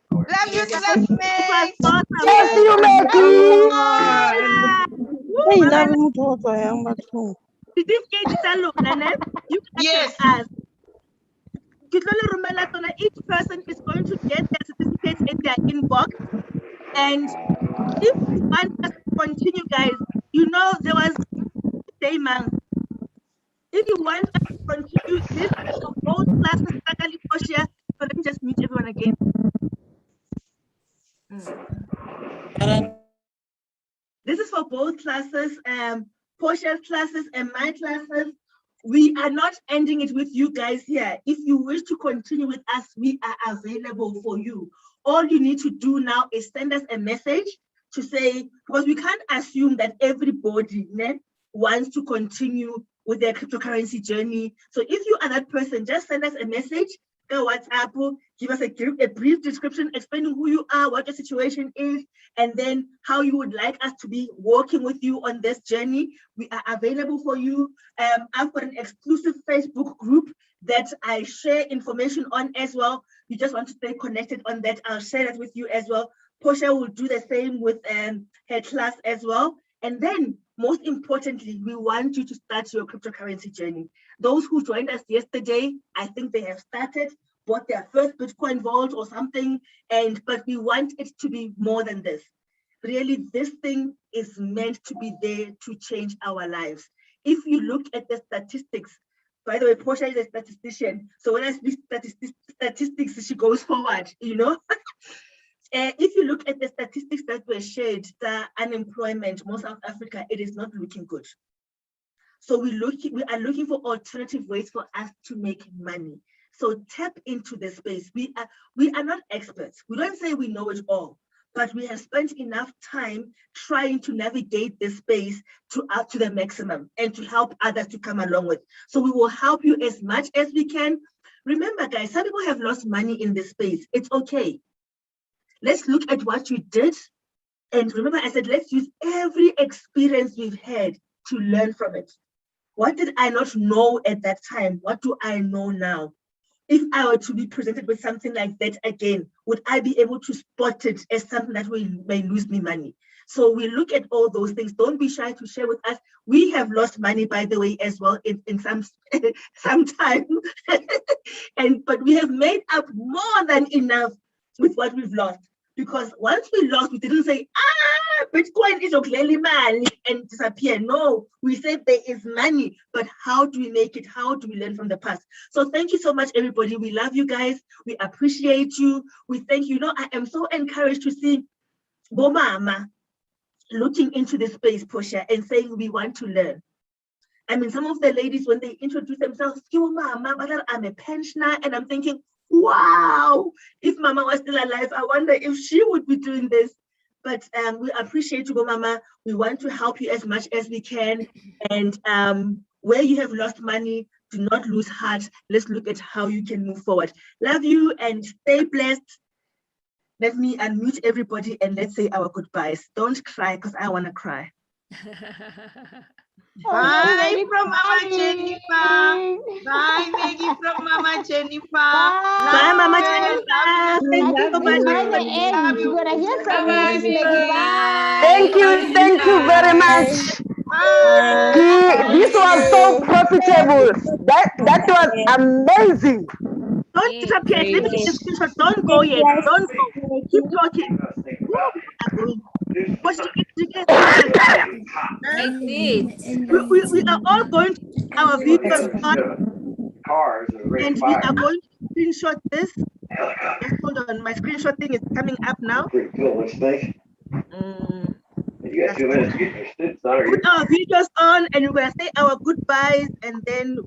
Love you, classmates. Bless you, Maggie. Certificate tsa lona, ne? You can Yes. ask. Each person is going to get their certificates in their inbox. And if you want us to continue, guys, you know there was day month. If you want us to continue this for both classes, so let me just meet everyone again. This is for both classes, Portia's classes and my classes. We are not ending it with you guys here. If you wish to continue with us, we are available for you. All you need to do now is send us a message to say, because we can't assume that everybody wants to continue with their cryptocurrency journey. So if you are that person, just send us a message, go WhatsApp, give us a brief description explaining who you are, what your situation is, and then how you would like us to be working with you on this journey. We are available for you. I've got an exclusive Facebook group that I share information on as well. You just want to stay connected on that, I'll share that with you as well. Portia will do the same with her class as well. And then, most importantly, we want you to start your cryptocurrency journey. Those who joined us yesterday, I think they have started, bought their first Bitcoin vault or something, but we want it to be more than this. Really, this thing is meant to be there to change our lives. If you look at the statistics, by the way, Portia is a statistician, so when I speak statistics, she goes forward, you know? If you look at the statistics that were shared, the unemployment, most South Africa, it is not looking good. So we are looking for alternative ways for us to make money. So tap into the space. We are not experts. We don't say we know it all, but we have spent enough time trying to navigate this space to the maximum and to help others to come along with. So we will help you as much as we can. Remember, guys, some people have lost money in this space. It's okay. Let's look at what you did. And remember, I said, let's use every experience we've had to learn from it. What did I not know at that time? What do I know now? If I were to be presented with something like that again, would I be able to spot it as something that may lose me money? So we look at all those things. Don't be shy to share with us. We have lost money, by the way, as well in some time. But we have made up more than enough with what we've lost. Because once we lost, we didn't say, Bitcoin is clearly money and disappear. No, we said there is money, but how do we make it? How do we learn from the past? So thank you so much, everybody. We love you guys. We appreciate you. We thank you. I am so encouraged to see Bomama looking into this space, Portia, and saying we want to learn. I mean, some of the ladies, when they introduce themselves, Mama, I'm a pensioner, and I'm thinking, wow, if Mama was still alive, I wonder if she would be doing this. But we appreciate you, Mama. We want to help you as much as we can. And where you have lost money, do not lose heart. Let's look at how you can move forward. Love you and stay blessed. Let me unmute everybody and let's say our goodbyes. Don't cry because I want to cry. Bye from Mama Jennifer. Bye, Maggie from Mama Jennifer. Bye, Mama Jennifer. Thank you so much. Thank you very much. This was so profitable. That was amazing. Don't disappear. Let me get the screenshot. Don't go yet. Don't go. Keep talking. I did. We are all going to our videos on, and we are going to screenshot this. Just hold on, my screenshot thing is coming up now. Pretty cool, let's think. You got 2 minutes to get your students on. Put our videos on, and we're gonna say our goodbyes, and then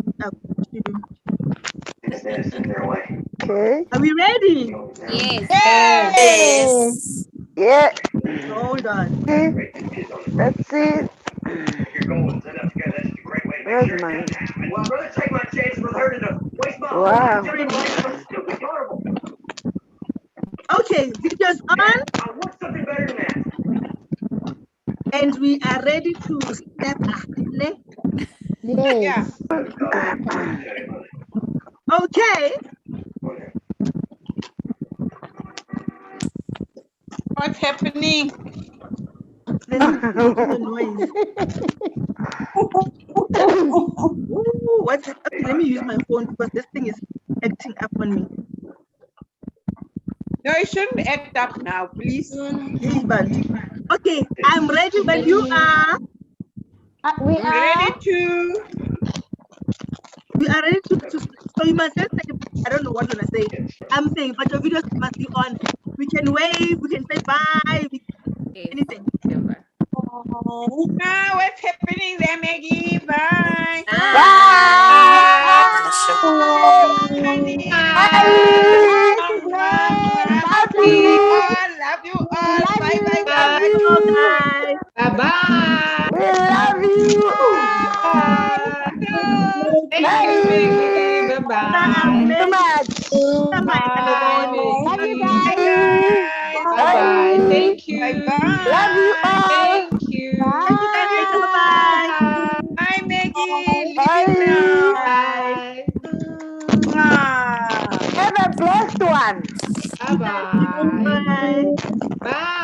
Okay. Are we ready? Yes. Yes. Yeah. Hold on. Okay. Let's see. Where's mine? Wow. Okay, video's on. And we are ready to step up. Ne? Yes. Okay. What's happening? There's a noise. Ooh, what's happening? Let me use my phone because this thing is acting up on me. No, you shouldn't act up now, please. Hey, Bandy. Okay, I'm ready when you are. We I'm are. ready to. We are ready to so you must just say, I don't know what you're gonna say. I'm saying, but your videos must be on. We can wave, we can say bye, anything. Now what's happening there, Maggie? Bye. Love you. Love you all. Bye bye. Love you guys. Bye-bye. We love you. Thank you, Maggie. Bye-bye. So much. Love you guys. Bye-bye. Thank you. Bye-bye. Love you all. Thank you. Thank you guys. Bye-bye. Bye, Maggie. Bye. Leave it now. Bye. Mwah. Have a blessed one. Bye-bye. Bye. Bye.